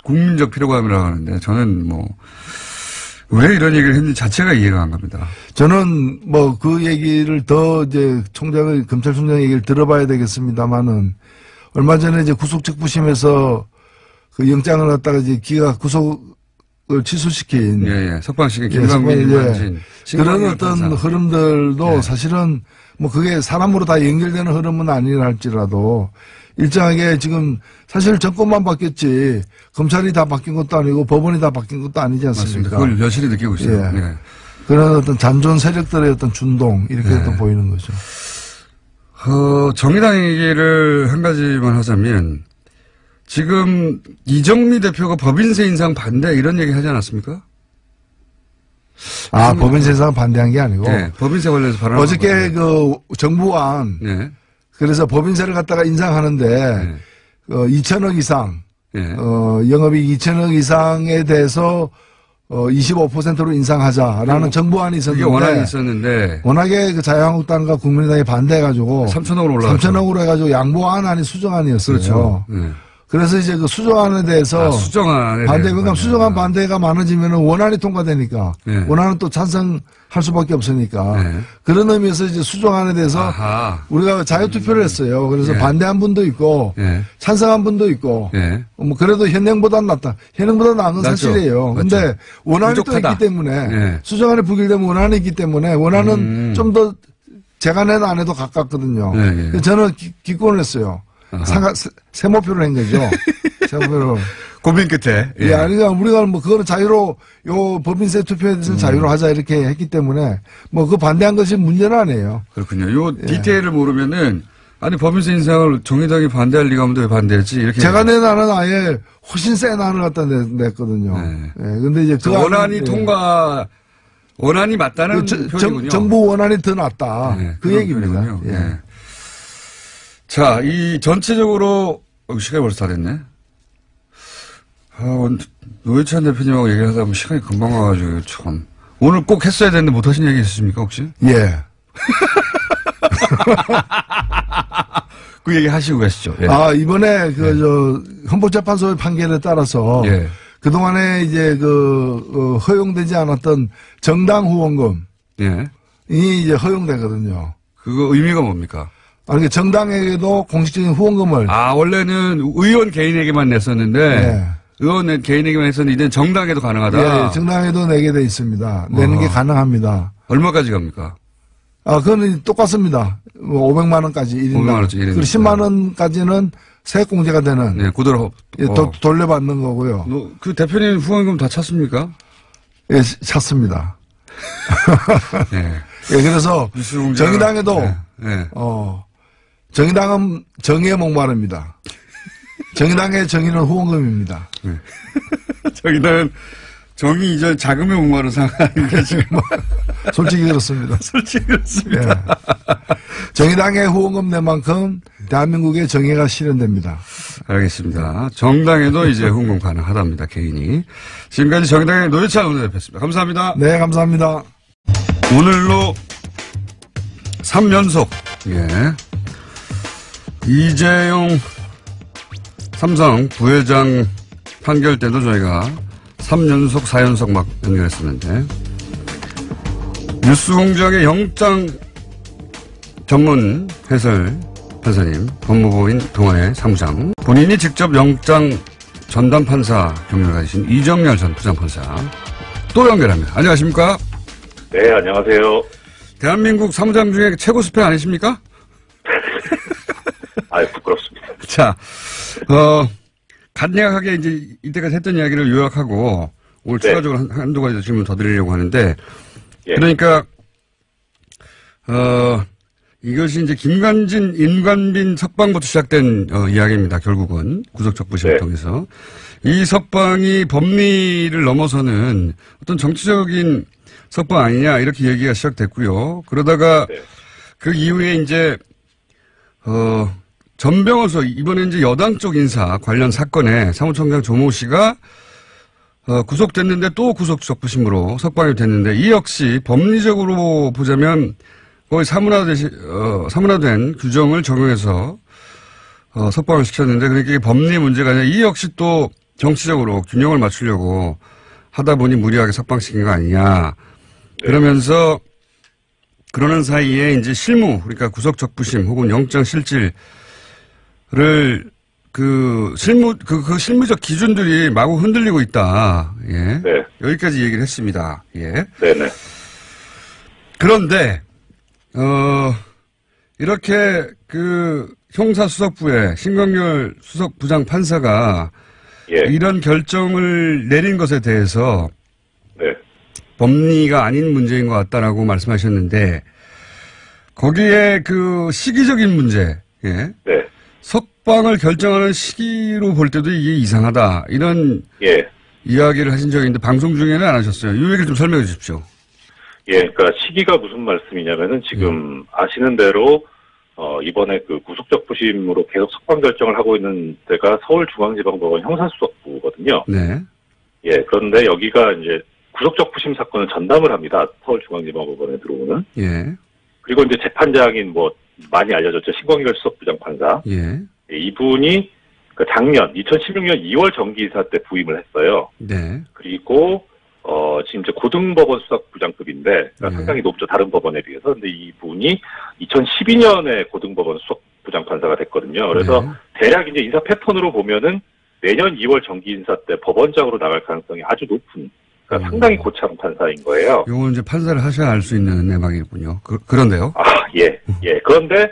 국민적 피로감이라고 하는데 저는 왜 이런 얘기를 했는지 자체가 이해가 안 갑니다.
저는 뭐 그 얘기를 더 이제 검찰총장 얘기를 들어봐야 되겠습니다만은 얼마 전에 이제 구속특부심에서 그 영장을 갖다가 이제 기각 구속을 취소시킨.
석방시킨 김광민 일반진.
그런 어떤 흐름들도 사실은 뭐 그게 사람으로 다 연결되는 흐름은 아니라 할지라도 일정하게 지금 사실 정권만 바뀌었지 검찰이 다 바뀐 것도 아니고 법원이 다 바뀐 것도 아니지 않습니까?
맞습니다. 그걸 여실히 느끼고 있어요.
예. 그런 어떤 잔존 세력들의 어떤 준동 이렇게 또 보이는 거죠.
정의당 얘기를 한 가지만 하자면 지금 이정미 대표가 법인세 인상 반대 이런 얘기 하지 않았습니까?
법인세 인상 반대한 게 아니고.
법인세 관련해서 발언한
어저께 그 정부안. 그래서 법인세를 갖다가 인상하는데 2천억 이상. 영업이익 2천억 이상에 대해서 25%로 인상하자라는 정부안이 있었는데.
그게 원안이 있었는데.
워낙에 그 자유한국당과 국민의당이 반대해가지고.
3천억으로 올라갔죠.
3천억으로 해가지고 양보안 아닌 수정안이었어요.
그렇죠.
그래서 이제 그 수정안에 대해서
수정안에
반대 그러니까 수정안 반대가 많아지면은 원안이 통과되니까 원안은 또 찬성할 수밖에 없으니까 그런 의미에서 이제 수정안에 대해서 우리가 자유투표를 했어요. 그래서 반대한 분도 있고 찬성한 분도 있고 뭐 그래도 현행보다는 낫다. 현행보다 나은 건 사실이에요. 근데 원안이 또 있기 때문에 수정안에 부결되면 원안이 있기 때문에 원안은 좀 더 제가 낸 안에도 가깝거든요. 저는 기권을 했어요. 세모표를 한 거죠. 세모표를.
고민 끝에.
그러니까 우리가 뭐 그거는 자유로 법인세 투표에 대해서 자유로 하자 이렇게 했기 때문에 뭐 그 반대한 것이 문제는 아니에요.
그렇군요. 요 디테일을 모르면은 법인세 인상을 정의당이 반대할 리가 없는데 왜 반대했지? 이렇게.
제가 낸 안은 아예 훨씬 센 안을 갖다 냈거든요. 근데 이제 그
원안이 원안이 맞다는 표현이군요.
정부 원안이 더 낫다. 그 얘기입니다.
자, 이 전체적으로 시간이 벌써 다 됐네. 노회찬 대표님하고 얘기를 하다 보면 시간이 금방 가가지고 참 오늘 꼭 했어야 되는데 못 하신 얘기 있으십니까 혹시?
예.
그 얘기 하시고 가시죠.
이번에 헌법재판소의 판결에 따라서 그동안에 이제 허용되지 않았던 정당 후원금이 이제 허용되거든요.
그거 의미가 뭡니까?
아니, 정당에게도 공식적인 후원금을.
원래는 의원 개인에게만 냈었는데, 의원 개인에게만 해서는 이제는 정당에도 가능하다.
예, 정당에도 내게 돼 있습니다. 내는 게 가능합니다.
얼마까지 갑니까?
그건 똑같습니다. 500만 원까지 1인당.
500만 원짜리 1인당.
그리고 10만 원까지는 세액공제가 되는.
네, 그대로.
예, 돌려받는 거고요.
그 대표님 후원금 다 찼습니까?
예, 찾습니다.
네.
예, 그래서 정의당에도
네.
정의당은 정의에 목마릅니다. 정의당의 정의는 후원금입니다.
네. 정의당은 정의 이전 자금에 목마른 상황인데 지금
솔직히 그렇습니다.
솔직히 그렇습니다.
예. 정의당의 후원금 낸 만큼 대한민국의 정의가 실현됩니다.
알겠습니다. 정당에도 이제 후원금 가능하답니다. 개인이. 지금까지 정의당의 노회찬 원내대표였습니다. 감사합니다.
네, 감사합니다.
오늘로 3연속 이재용 삼성 부회장 판결 때도 저희가 3연속 4연속 막 연결했었는데 뉴스공장의 영장 전문 해설 판사님, 법무부인 동아의 사무장, 본인이 직접 영장 전담 판사 경력을 가지신 이정열 전 부장판사 또 연결합니다. 안녕하십니까?
네, 안녕하세요.
대한민국 사무장 중에 최고 스펙 아니십니까?
부끄럽습니다.
자, 간략하게 이제 이때까지 했던 이야기를 요약하고 오늘
네.
추가적으로 한두 가지 질문 더 드리려고 하는데
예.
그러니까 이것이 이제 김관진, 임관빈 석방부터 시작된 이야기입니다. 결국은 구속적부심을
네.
통해서 이 석방이 법리를 넘어서는 어떤 정치적인 석방 아니냐 이렇게 얘기가 시작됐고요. 그러다가
네.
그 이후에 이제 전병호서 이번에 이제 여당 쪽 인사 관련 사건에 사무총장 조모 씨가 구속됐는데 또 구속적부심으로 석방이 됐는데 이 역시 법리적으로 보자면 거의 사문화된 규정을 적용해서 석방을 시켰는데 그러니까 이게 법리 문제가 아니라 이 역시 또 정치적으로 균형을 맞추려고 하다 보니 무리하게 석방시킨 거 아니냐. 그러면서 그러는 사이에 이제 실무 그러니까 구속적부심 혹은 영장실질을 그 실무적 기준들이 마구 흔들리고 있다. 예.
네.
여기까지 얘기를 했습니다. 예.
네네.
그런데 이렇게 그 형사수석부의 신광열 수석부장 판사가
예.
이런 결정을 내린 것에 대해서
네.
법리가 아닌 문제인 것 같다라고 말씀하셨는데 거기에 그 시기적인 문제, 예.
네.
석방을 결정하는 시기로 볼 때도 이게 이상하다 이런
예.
이야기를 하신 적이 있는데 방송 중에는 안 하셨어요. 이 얘기를 좀 설명해 주십시오.
예, 그러니까 시기가 무슨 말씀이냐면은 지금 아시는 대로 이번에 그 구속적부심으로 계속 석방 결정을 하고 있는 데가 서울중앙지방법원 형사수석부거든요.
네.
예, 그런데 여기가 이제 구속적부심 사건을 전담을 합니다. 서울중앙지방법원에 들어오는.
예.
그리고 이제 재판장인 뭐 많이 알려졌죠. 신광열 수석부장 판사.
예.
예, 이분이 그 작년 2016년 2월 정기이사 때 부임을 했어요.
네.
그리고 지금 이제 고등법원 수석부장급인데 그러니까
네.
상당히 높죠. 다른 법원에 비해서. 근데 이분이 2012년에 고등법원 수석부장 판사가 됐거든요. 그래서
네.
대략 이제 인사 패턴으로 보면은 내년 2월 정기 인사 때 법원장으로 나갈 가능성이 아주 높은 그러니까 상당히 고참 판사인 거예요.
요건 이제 판사를 하셔야 알 수 있는 내막이군요. 그런데요.
예. 그런데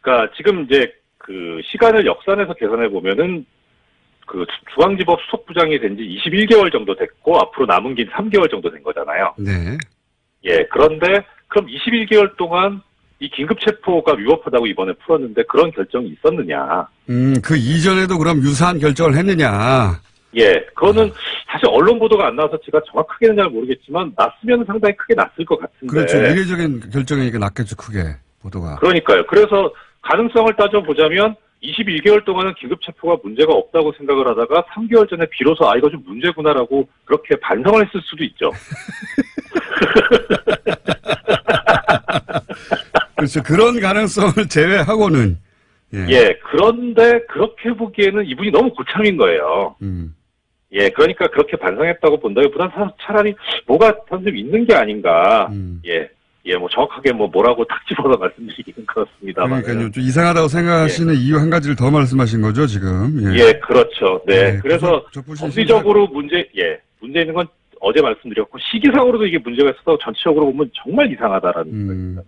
그러니까 지금 이제 그 시간을 역산해서 계산해 보면은 그 중앙지법 수석부장이 된 지 21개월 정도 됐고 앞으로 남은 긴 3개월 정도 된 거잖아요.
네.
예. 그런데 그럼 21개월 동안 이 긴급체포가 위법하다고 이번에 풀었는데 그런 결정이 있었느냐.
그 이전에도 그럼 유사한 결정을 했느냐.
예. 그거는 사실 언론 보도가 안 나와서 제가 정확하게는 잘 모르겠지만 났으면 상당히 크게 났을 것 같은데.
그렇죠. 이례적인 결정이니까 났겠죠. 크게 보도가.
그러니까요. 그래서 가능성을 따져보자면 21개월 동안은 긴급체포가 문제가 없다고 생각을 하다가 3개월 전에 비로소 이거 좀 문제구나라고 그렇게 반성을 했을 수도 있죠.
그렇죠. 그런 가능성을 제외하고는.
예. 그런데 그렇게 보기에는 이분이 너무 고참인 거예요. 예. 그러니까 그렇게 반성했다고 본다기보다는 차라리 뭐가 좀 있는 게 아닌가. 예. 예, 뭐 정확하게 뭐라고 딱 집어서 말씀드리기는 그렇습니다만.
그러니까요. 좀 이상하다고 생각하시는 이유 한 가지를 더 말씀하신 거죠, 지금.
예, 그렇죠. 네. 그래서
적부심
법리적으로 문제 있는 건 어제 말씀드렸고, 시기상으로도 이게 문제가 있어서 전체적으로 보면 정말 이상하다라는 겁니다.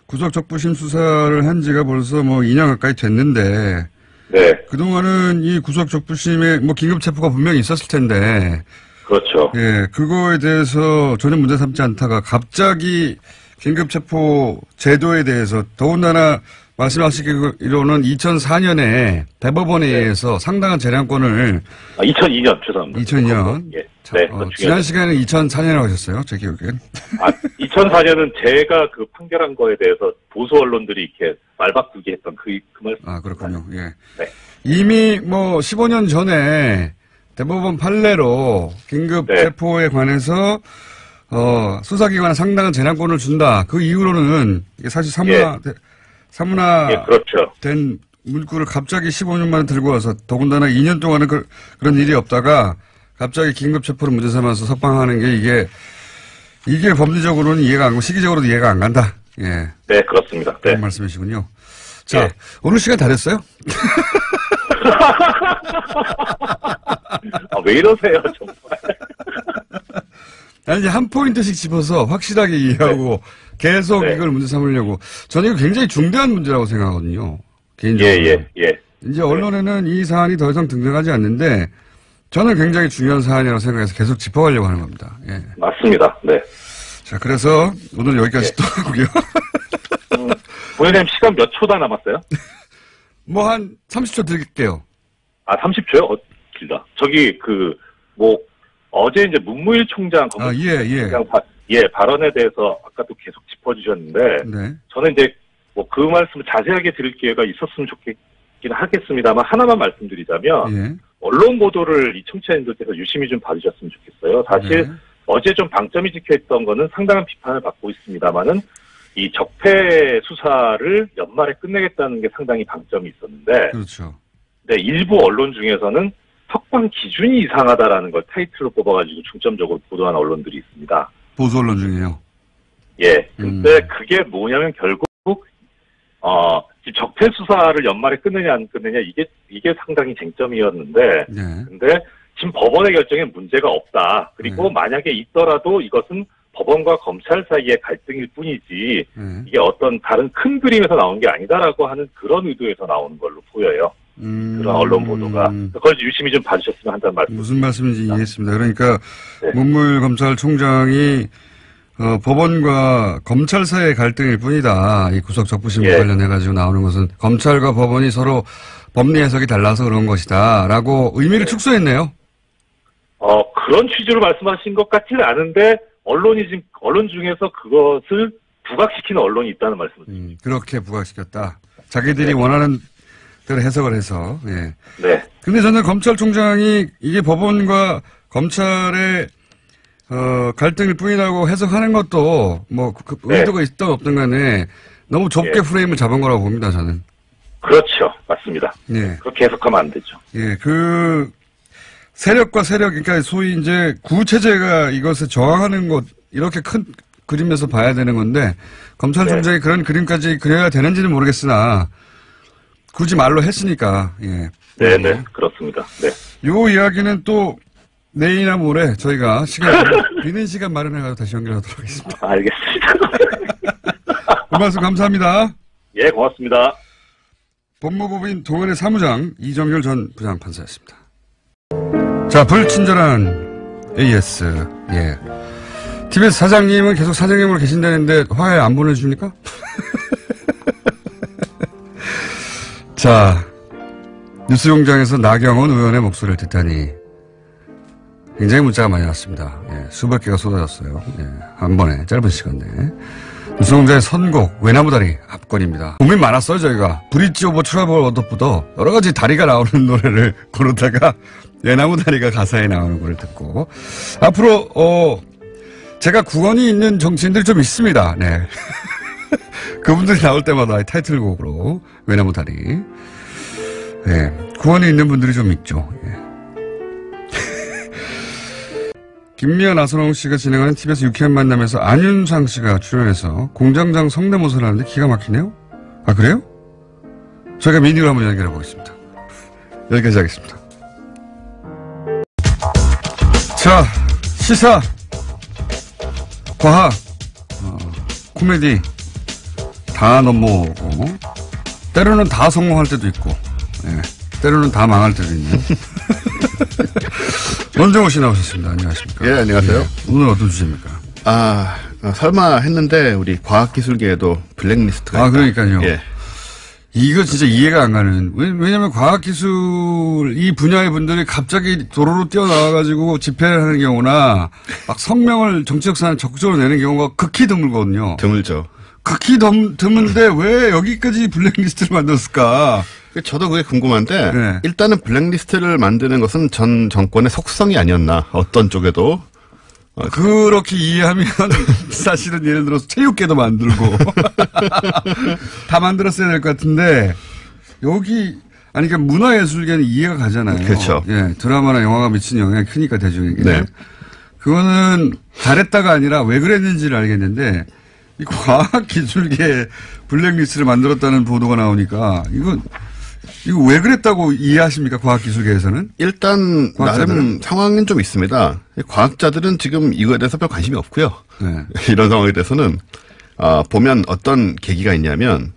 구속 적부심 수사를 한 지가 벌써 뭐 2년 가까이 됐는데,
네.
그동안은 이 구속 적부심에 뭐 긴급 체포가 분명히 있었을 텐데,
그렇죠.
예, 그거에 대해서 전혀 문제 삼지 않다가 갑자기 긴급 체포 제도에 대해서 더군다나 말씀하시기로는 2004년에 대법원에 의해서 상당한 재량권을
2002년 죄송합니다.
2002년.
예.
자, 지난 시간에 2004년이라고 하셨어요, 제 기억엔.
2004년은 제가 그 판결한 거에 대해서 보수 언론들이 이렇게 말 바꾸기 했던 그 말씀.
그렇군요. 예.
네.
이미 뭐 15년 전에 대법원 판례로 긴급 체포에 관해서 수사기관에 상당한 재량권을 준다. 그 이후로는 이게 사실 사문화
그렇죠.
된 문구를 갑자기 15년 만에 들고 와서 더군다나 2년 동안은 그런 일이 없다가 갑자기 긴급 체포를 문제 삼아서 석방하는 게 이게 법리적으로는 이해가 안 가고 시기적으로도 이해가 안 간다. 예.
네, 그렇습니다.
그런
네.
말씀이시군요. 자, 오늘 시간 다 됐어요?
왜 이러세요, 정말.
아니, 이제 한 포인트씩 집어서 확실하게 이해하고 계속 이걸 문제 삼으려고. 저는 이거 굉장히 중대한 문제라고 생각하거든요. 개인적으로. 이제 언론에는 이 사안이 더 이상 등장하지 않는데 저는 굉장히 중요한 사안이라고 생각해서 계속 짚어가려고 하는 겁니다. 예.
맞습니다. 네.
자, 그래서 오늘 여기까지 또 하고요.
부회장님 시간 몇 초 다 남았어요?
뭐 한 30초 드릴게요.
30초요? 길다. 저기 어제 이제 문무일 총장 발언에 대해서 아까도 계속 짚어주셨는데 저는 이제 그 말씀을 자세하게 들을 기회가 있었으면 좋겠긴 하겠습니다만 하나만 말씀드리자면 언론 보도를 이 청취자님들께서 유심히 좀 봐주셨으면 좋겠어요. 사실 어제 좀 방점이 찍혀있던 거는 상당한 비판을 받고 있습니다만은 이 적폐 수사를 연말에 끝내겠다는 게 상당히 방점이 있었는데
그렇죠.
네, 일부 언론 중에서는 석방 기준이 이상하다라는 걸 타이틀로 뽑아가지고 중점적으로 보도하는 언론들이 있습니다.
보수 언론 중에요?
예. 근데 그게 뭐냐면 결국 지금 적폐 수사를 연말에 끝내냐 안 끝내냐 이게 상당히 쟁점이었는데 근데 지금 법원의 결정에 문제가 없다. 그리고 만약에 있더라도 이것은 법원과 검찰 사이의 갈등일 뿐이지 이게 어떤 다른 큰 그림에서 나온 게 아니다라고 하는 그런 의도에서 나오는 걸로 보여요. 그런 언론 보도가. 그걸 유심히 좀 봐주셨으면 한다는 말씀.
무슨 말씀인지 이해했습니다. 그러니까 문무일 검찰총장이 법원과 검찰 사이의 갈등일 뿐이다. 이 구속 적부심과 관련해가지고 나오는 것은 검찰과 법원이 서로 법리 해석이 달라서 그런 것이다. 라고 의미를 축소했네요.
그런 취지로 말씀하신 것 같지는 않은데 언론 중에서 그것을 부각시키는 언론이 있다는 말씀을
그렇게 부각시켰다. 자기들이 원하는 대로 해석을 해서. 예.
네.
근데 저는 검찰총장이 이게 법원과 검찰의 갈등일 뿐이라고 해석하는 것도 의도가 있든 없든 간에 너무 좁게 프레임을 잡은 거라고 봅니다, 저는.
그렇죠. 맞습니다.
예.
그렇게 해석하면 안 되죠.
예. 세력과 세력, 그러니까 소위 이제 구체제가 이것에 저항하는 것, 이렇게 큰 그림에서 봐야 되는 건데, 검찰총장이 그런 그림까지 그려야 되는지는 모르겠으나, 굳이 말로 했으니까, 예.
네네, 그렇습니다. 네.
요 이야기는 또, 내일이나 모레 저희가 비는 시간 마련해가지고 다시 연결하도록 하겠습니다.
알겠습니다.
그 말씀 감사합니다.
예, 고맙습니다.
법무법인 동아리 사무장 이정열 전 부장판사였습니다. 자, 불친절한 AS. 예. TBS 사장님은 계속 사장님으로 계신다는데 화해 안 보내줍니까? 자, 뉴스공장에서 나경원 의원의 목소리를 듣다니 굉장히 문자가 많이 왔습니다. 예, 수백 개가 쏟아졌어요. 예, 한 번에 짧은 시간 내에. 뉴스공장의 선곡 외나무다리 압권입니다. 고민 많았어요 저희가. 브릿지 오버 트러블 워더보다 여러 가지 다리가 나오는 노래를 고르다가 외나무다리가 가사에 나오는 걸 듣고 앞으로 제가 구원이 있는 정치인들이 좀 있습니다. 네. 그분들이 나올 때마다 타이틀곡으로 외나무다리. 네. 구원이 있는 분들이 좀 있죠. 예. 김미아 나선홍 씨가 진행하는 TBS 유쾌한 만남에서 안윤상 씨가 출연해서 공장장 성대모사를 하는데 기가 막히네요. 아, 그래요? 저희가 미니로 한번 연결해 보겠습니다. 여기까지 하겠습니다. 자, 시사, 과학, 코미디 다 넘어오고 때로는 다 성공할 때도 있고, 때로는 다 망할 때도 있는. 원정호 씨 나오셨습니다. 안녕하십니까?
예, 안녕하세요.
오늘 어떤 주제입니까?
설마 했는데 우리 과학기술계에도 블랙리스트가 있다.
그러니까요.
예.
이거 진짜 이해가 안 가는. 왜냐면 과학기술 이 분야의 분들이 갑자기 도로로 뛰어나와가지고 집회를 하는 경우나 막 성명을 정치적 사안에 적극적으로 내는 경우가 극히 드물거든요.
드물죠.
극히 드문데 왜 여기까지 블랙리스트를 만들었을까?
저도 그게 궁금한데
네.
일단은 블랙리스트를 만드는 것은 전 정권의 속성이 아니었나. 어떤 쪽에도.
그렇게 이해하면 사실은 예를 들어서 체육계도 만들고 다 만들었어야 될 것 같은데 여기 아니 그러니까 문화예술계는 이해가 가잖아요.
그렇죠.
예, 드라마나 영화가 미친 영향이 크니까 대중에게.
네.
그거는 잘했다가 아니라 왜 그랬는지를 알겠는데 이 과학기술계 블랙리스트를 만들었다는 보도가 나오니까 이거 왜 그랬다고 이해하십니까? 과학기술계에서는?
일단
과학자들은?
나름 상황은 좀 있습니다. 과학자들은 지금 이거에 대해서 별 관심이 없고요.
네.
이런 상황에 대해서는 보면 어떤 계기가 있냐면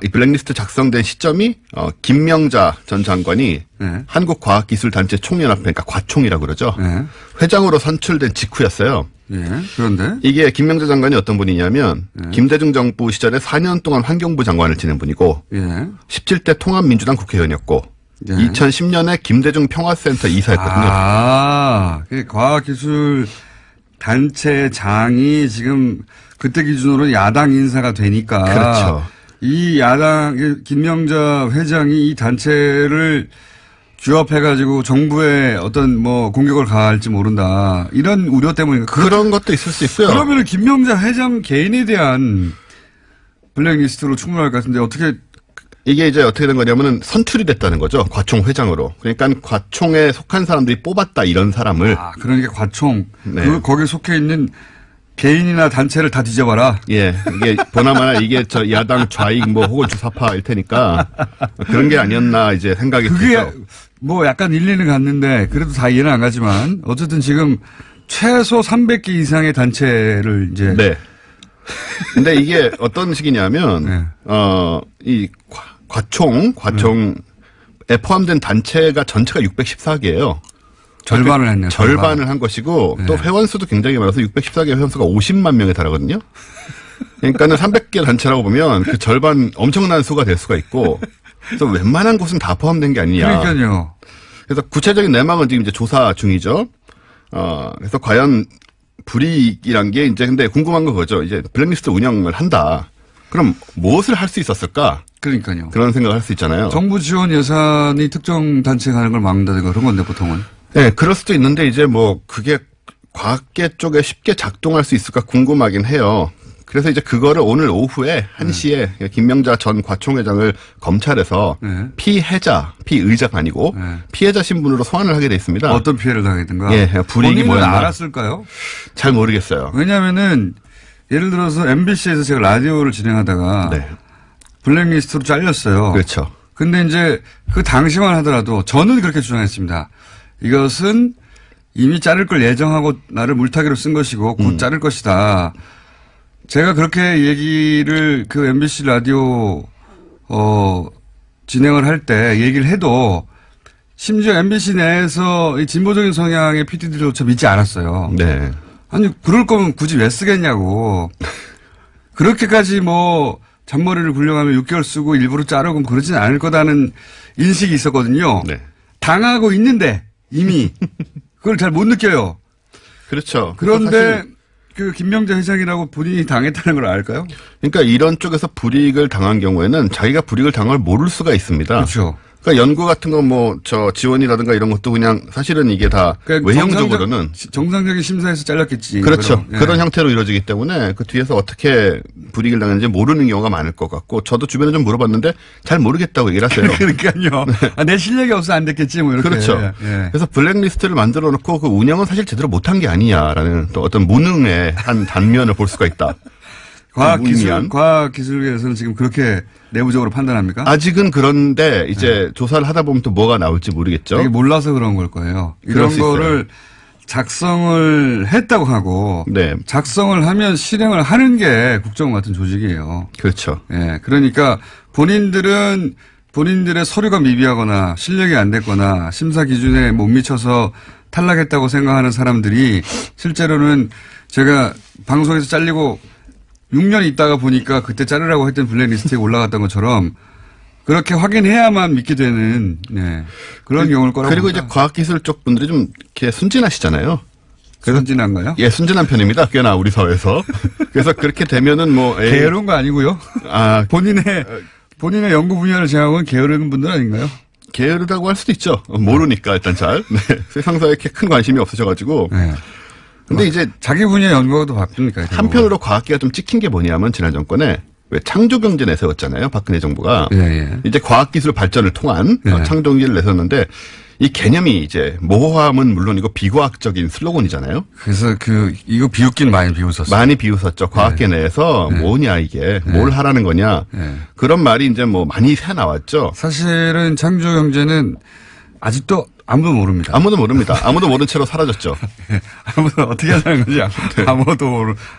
이 블랙리스트 작성된 시점이 김명자 전 장관이
네.
한국과학기술단체 총연합회, 그러니까 과총이라고 그러죠.
네.
회장으로 선출된 직후였어요.
예. 그런데
이게 김명자 장관이 어떤 분이냐면
네.
김대중 정부 시절에 4년 동안 환경부 장관을 지낸 분이고
예.
17대 통합민주당 국회의원이었고
예.
2010년에 김대중 평화센터 이사였거든요.
그 과학기술 단체 장이 지금 그때 기준으로 야당 인사가 되니까.
그렇죠.
이 야당, 김명자 회장이 이 단체를 규합해가지고 정부에 어떤 뭐 공격을 가할지 모른다. 이런 우려 때문에.
그런 것도 있을 수 있고요.
그러면 김명자 회장 개인에 대한 블랙리스트로 충분할 것 같은데 어떻게.
이게 이제 어떻게 된 거냐면은 선출이 됐다는 거죠. 과총 회장으로. 그러니까 과총에 속한 사람들이 뽑았다 이런 사람을.
그러니까 과총.
네.
거기에 속해 있는 개인이나 단체를 다 뒤져봐라.
예. 이게 보나마나 이게 저 야당 좌익 뭐 혹은 주사파일 테니까 그런 게 아니었나 이제 생각이
그게
들죠.
뭐 약간 일리는 갔는데 그래도 다 이해는 안 가지만 어쨌든 지금 최소 300개 이상의 단체를 이제.
네. 근데 이게 어떤 식이냐면,
네.
이 과총에 포함된 단체가 전체가 614개예요.
절반을 했네요.
절반을 한 것이고,
네.
또 회원수도 굉장히 많아서 614개 회원수가 50만 명에 달하거든요. 그러니까는 300개 단체라고 보면 그 절반 엄청난 수가 될 수가 있고, 그래서 웬만한 곳은 다 포함된 게 아니냐.
그러니까요.
그래서 구체적인 내막은 지금 이제 조사 중이죠. 그래서 과연 불이익이란 게 이제 근데 궁금한 거 그거죠. 이제 블랙리스트 운영을 한다. 그럼 무엇을 할 수 있었을까?
그러니까요.
그런 생각을 할 수 있잖아요.
정부 지원 예산이 특정 단체에 가는 걸 막는다든가 그런 건데 보통은.
네, 그럴 수도 있는데 이제 뭐 그게 과학계 쪽에 쉽게 작동할 수 있을까 궁금하긴 해요. 그래서 이제 그거를 오늘 오후에 1시에 김명자 전 과총회장을 검찰에서 피의자가 아니고 피해자 신분으로 소환을 하게 돼 있습니다.
어떤 피해를 당했든가.
예, 불이익이 뭐였나.
알았을까요?
잘 모르겠어요.
왜냐면은 예를 들어서 MBC에서 제가 라디오를 진행하다가
네.
블랙리스트로 잘렸어요.
그렇죠.
근데 이제 그 당시만 하더라도 저는 그렇게 주장했습니다. 이것은 이미 자를 걸 예정하고 나를 물타기로 쓴 것이고 곧 자를 것이다. 제가 그렇게 얘기를 그 MBC 라디오 진행을 할 때 얘기를 해도 심지어 MBC 내에서 이 진보적인 성향의 PD들조차 믿지 않았어요.
네.
아니 그럴 거면 굳이 왜 쓰겠냐고. 그렇게까지 뭐 잔머리를 굴려가며 6개월 쓰고 일부러 자르고 그러진 않을 거다는 인식이 있었거든요.
네.
당하고 있는데 이미 그걸 잘 못 느껴요.
그렇죠.
그런데 그 김명자 회장이라고 본인이 당했다는 걸 알까요?
그러니까 이런 쪽에서 불이익을 당한 경우에는 자기가 불이익을 당한 걸 모를 수가 있습니다.
그렇죠.
그러니까 연구 같은 거 뭐 저 지원이라든가 이런 것도 그냥 사실은 이게 다
그러니까
외형적으로는
정상적인 심사에서 잘렸겠지.
그렇죠.
예.
그런 형태로 이루어지기 때문에 그 뒤에서 어떻게 불이익을 당했는지 모르는 경우가 많을 것 같고 저도 주변에 좀 물어봤는데 잘 모르겠다고 얘기를 하세요.
그러니까요. 아, 내 실력이 없어 안 됐겠지 뭐 이렇게.
그렇죠.
예.
그래서 블랙리스트를 만들어 놓고 그 운영은 사실 제대로 못한 게 아니냐라는 또 어떤 무능의 한 단면을 볼 수가 있다.
과학기술계에서는 지금 그렇게 내부적으로 판단합니까?
아직은 그런데 이제 조사를 하다 보면 또 뭐가 나올지 모르겠죠.
이게 몰라서 그런 걸 거예요. 이런 거를 작성을 했다고 하고
네.
작성을 하면 실행을 하는 게 국정원 같은 조직이에요.
그렇죠.
예. 그러니까 본인들은 본인들의 서류가 미비하거나 실력이 안 됐거나 심사 기준에 못 미쳐서 탈락했다고 생각하는 사람들이 실제로는 제가 방송에서 잘리고 6년 있다가 보니까 그때 자르라고 했던 블랙리스트에 올라갔던 것처럼 그렇게 확인해야만 믿게 되는 그런 경우를 거라고.
그리고
봅니다.
이제 과학기술 쪽 분들이 좀 이렇게 순진하시잖아요.
순진한가요?
예, 순진한 편입니다. 꽤나 우리 사회에서. 그래서 그렇게 되면은 뭐
게으른 거 아니고요.
아
본인의 연구 분야를 제하고는 게으른 분들 아닌가요?
게으르다고 할 수도 있죠. 모르니까 일단 잘. 네. 세상사에 이렇게 큰 관심이 없으셔가지고.
네.
근데 이제
자기 분야 연구가 더 바쁩니까?
한편으로 과학계가 좀 찍힌 게 뭐냐면 지난 정권에 왜 창조경제 내세웠잖아요. 박근혜 정부가.
예.
이제 과학기술 발전을 통한
예.
창조경제를 내세웠는데 이 개념이 이제 모호함은 물론이고 비과학적인 슬로건이잖아요.
그래서 이거 비웃긴 많이 비웃었어요.
많이 비웃었죠. 과학계 내에서 뭐냐 이게 뭘 하라는 거냐. 그런 말이 이제 뭐 많이 새 나왔죠.
사실은 창조경제는 아직도 아무도 모릅니다.
아무도 모릅니다. 아무도 모른 채로 사라졌죠.
아무도 어떻게 하자는 거지?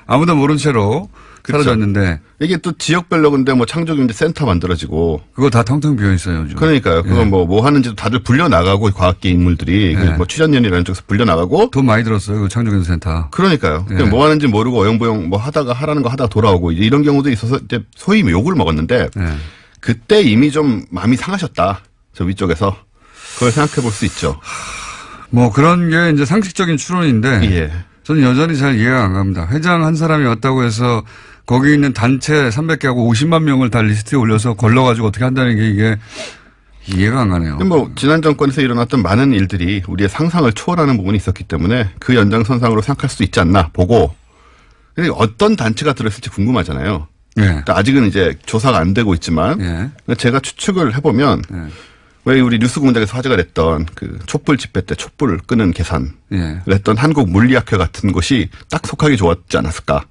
아무도 모른 채로
그렇죠.
사라졌는데.
이게 또 지역별로 근데 뭐 창조경제 센터 만들어지고.
그거 다 텅텅 비어 있어요, 요즘.
그러니까요. 그거 뭐 하는지도 다들 불려나가고 과학계 인물들이 뭐 취준연이라는 쪽에서 불려나가고.
돈 많이 들었어요, 그 창조경제 센터.
그러니까요. 뭐 하는지 모르고 어영부영 뭐 하라는 거 하다가 돌아오고 이런 경우도 있어서 이제 소위 욕을 먹었는데. 그때 이미 좀 마음이 상하셨다. 저 위쪽에서. 그걸 생각해 볼 수 있죠.
뭐 그런 게 이제 상식적인 추론인데.
예.
저는 여전히 잘 이해가 안 갑니다. 회장 한 사람이 왔다고 해서 거기 있는 단체 300개하고 50만 명을 다 리스트에 올려서 걸러가지고 어떻게 한다는 게 이게 이해가 안 가네요.
뭐 지난 정권에서 일어났던 많은 일들이 우리의 상상을 초월하는 부분이 있었기 때문에 그 연장선상으로 생각할 수 있지 않나 보고. 근데 어떤 단체가 들어있을지 궁금하잖아요.
예.
그러니까 아직은 이제 조사가 안 되고 있지만 제가 추측을 해보면 왜 우리 뉴스 공장에서 화제가 됐던 그 촛불 집회 때 촛불을 끄는 계산을 했던 한국물리학회 같은 곳이 딱 속하기 좋았지 않았을까.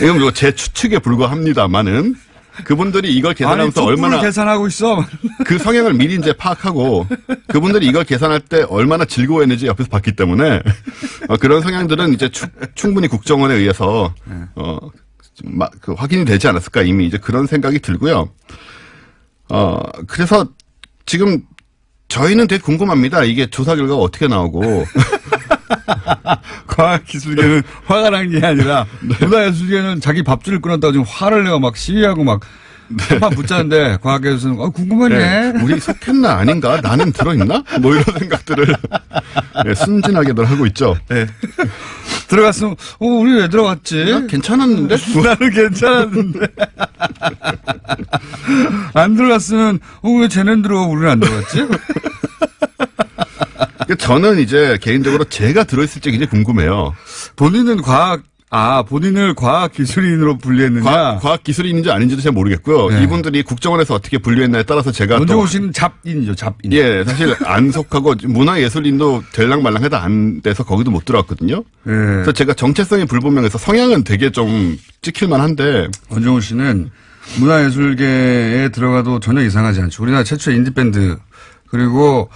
이건 뭐 제 추측에 불과합니다만은 그분들이 이걸 계산하면서
아니,
얼마나
계산하고 있어.
그 성향을 미리 이제 파악하고 그분들이 이걸 계산할 때 얼마나 즐거워했는지 옆에서 봤기 때문에 그런 성향들은 이제 충분히 국정원에 의해서 그 확인이 되지 않았을까 이미 이제 그런 생각이 들고요. 그래서 지금 저희는 되게 궁금합니다. 이게 조사 결과가 어떻게 나오고.
과학기술계는 화가 난 게 아니라 문화예술계는 자기 밥줄을 끊었다고 지금 화를 내고 막 시위하고 막 한판 붙자는데 과학계에서는 궁금하네.
우리 속했나 아닌가? 나는 들어있나? 뭐 이런 생각들을 순진하게들 하고 있죠.
네. 들어갔으면 우리 왜 들어갔지?
나 괜찮았는데?
나는 괜찮았는데. 안 들어갔으면 왜 쟤는 들어가고 우리는 안 들어갔지?
저는 이제 개인적으로 제가 들어있을지 굉장히 궁금해요.
본인은 본인을 과학기술인으로 분류했느냐?
과학기술인인지 아닌지도 잘 모르겠고요. 이분들이 국정원에서 어떻게 분류했냐에 따라서 제가
먼저 오시는 잡인이죠, 잡인.
예, 사실 안 속하고 문화예술인도 될랑말랑해도 안 돼서 거기도 못 들어왔거든요. 그래서 제가 정체성이 불분명해서 성향은 되게 좀 찍힐만 한데.
원종우 씨는 문화예술계에 들어가도 전혀 이상하지 않죠. 우리나라 최초의 인디밴드. 그리고,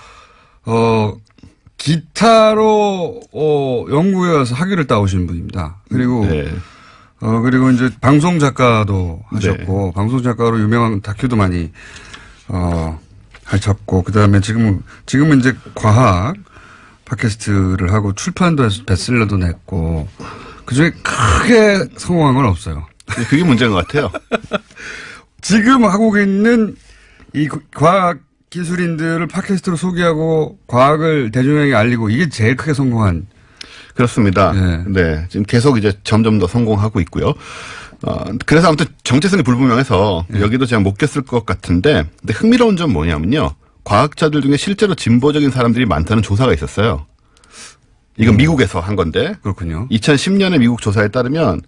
기타로, 영국에 가서 학위를 따오신 분입니다. 그리고, 그리고 이제 방송작가도 하셨고, 방송작가로 유명한 다큐도 많이, 하셨고, 그 다음에 지금은 이제 과학 팟캐스트를 하고 출판도 해서 베스트셀러도 냈고, 그 중에 크게 성공한 건 없어요.
그게 문제인 것 같아요.
지금 하고 있는 이 과학 기술인들을 팟캐스트로 소개하고 과학을 대중에게 알리고 이게 제일 크게 성공한.
그렇습니다. 네. 지금 계속 이제 점점 더 성공하고 있고요. 그래서 아무튼 정체성이 불분명해서 여기도 제가 못 꼈을 것 같은데, 근데 흥미로운 점 뭐냐면요. 과학자들 중에 실제로 진보적인 사람들이 많다는 조사가 있었어요. 이건 미국에서 한 건데.
그렇군요.
2010년의 미국 조사에 따르면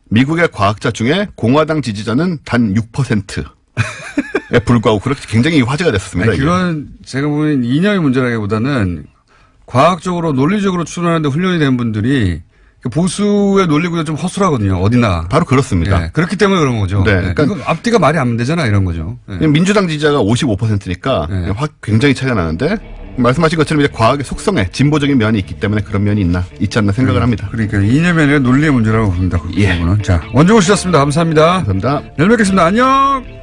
미국의 과학자 중에 공화당 지지자는 단 6%에 불과하고 그렇게 굉장히 화제가 됐었습니다.
아니, 그건 제가 보는 이념의 문제라기보다는 과학적으로 논리적으로 추론하는데 훈련이 된 분들이 보수의 논리구조 좀 허술하거든요. 어디나.
바로 그렇습니다.
네, 그렇기 때문에 그런 거죠.
네,
네,
그러니까
이거 앞뒤가 말이 안 되잖아 이런 거죠. 네.
민주당 지지자가 55%니까
네.
굉장히 차이가 나는데 말씀하신 것처럼 이제 과학의 속성에 진보적인 면이 있기 때문에 그런 면이 있지 않나 생각을 합니다.
그러니까 이념이 아니라 논리의 문제라고 봅니다. 그 부분은. 자, 원종우 씨였습니다. 감사합니다.
감사합니다.
내일 뵙겠습니다. 안녕.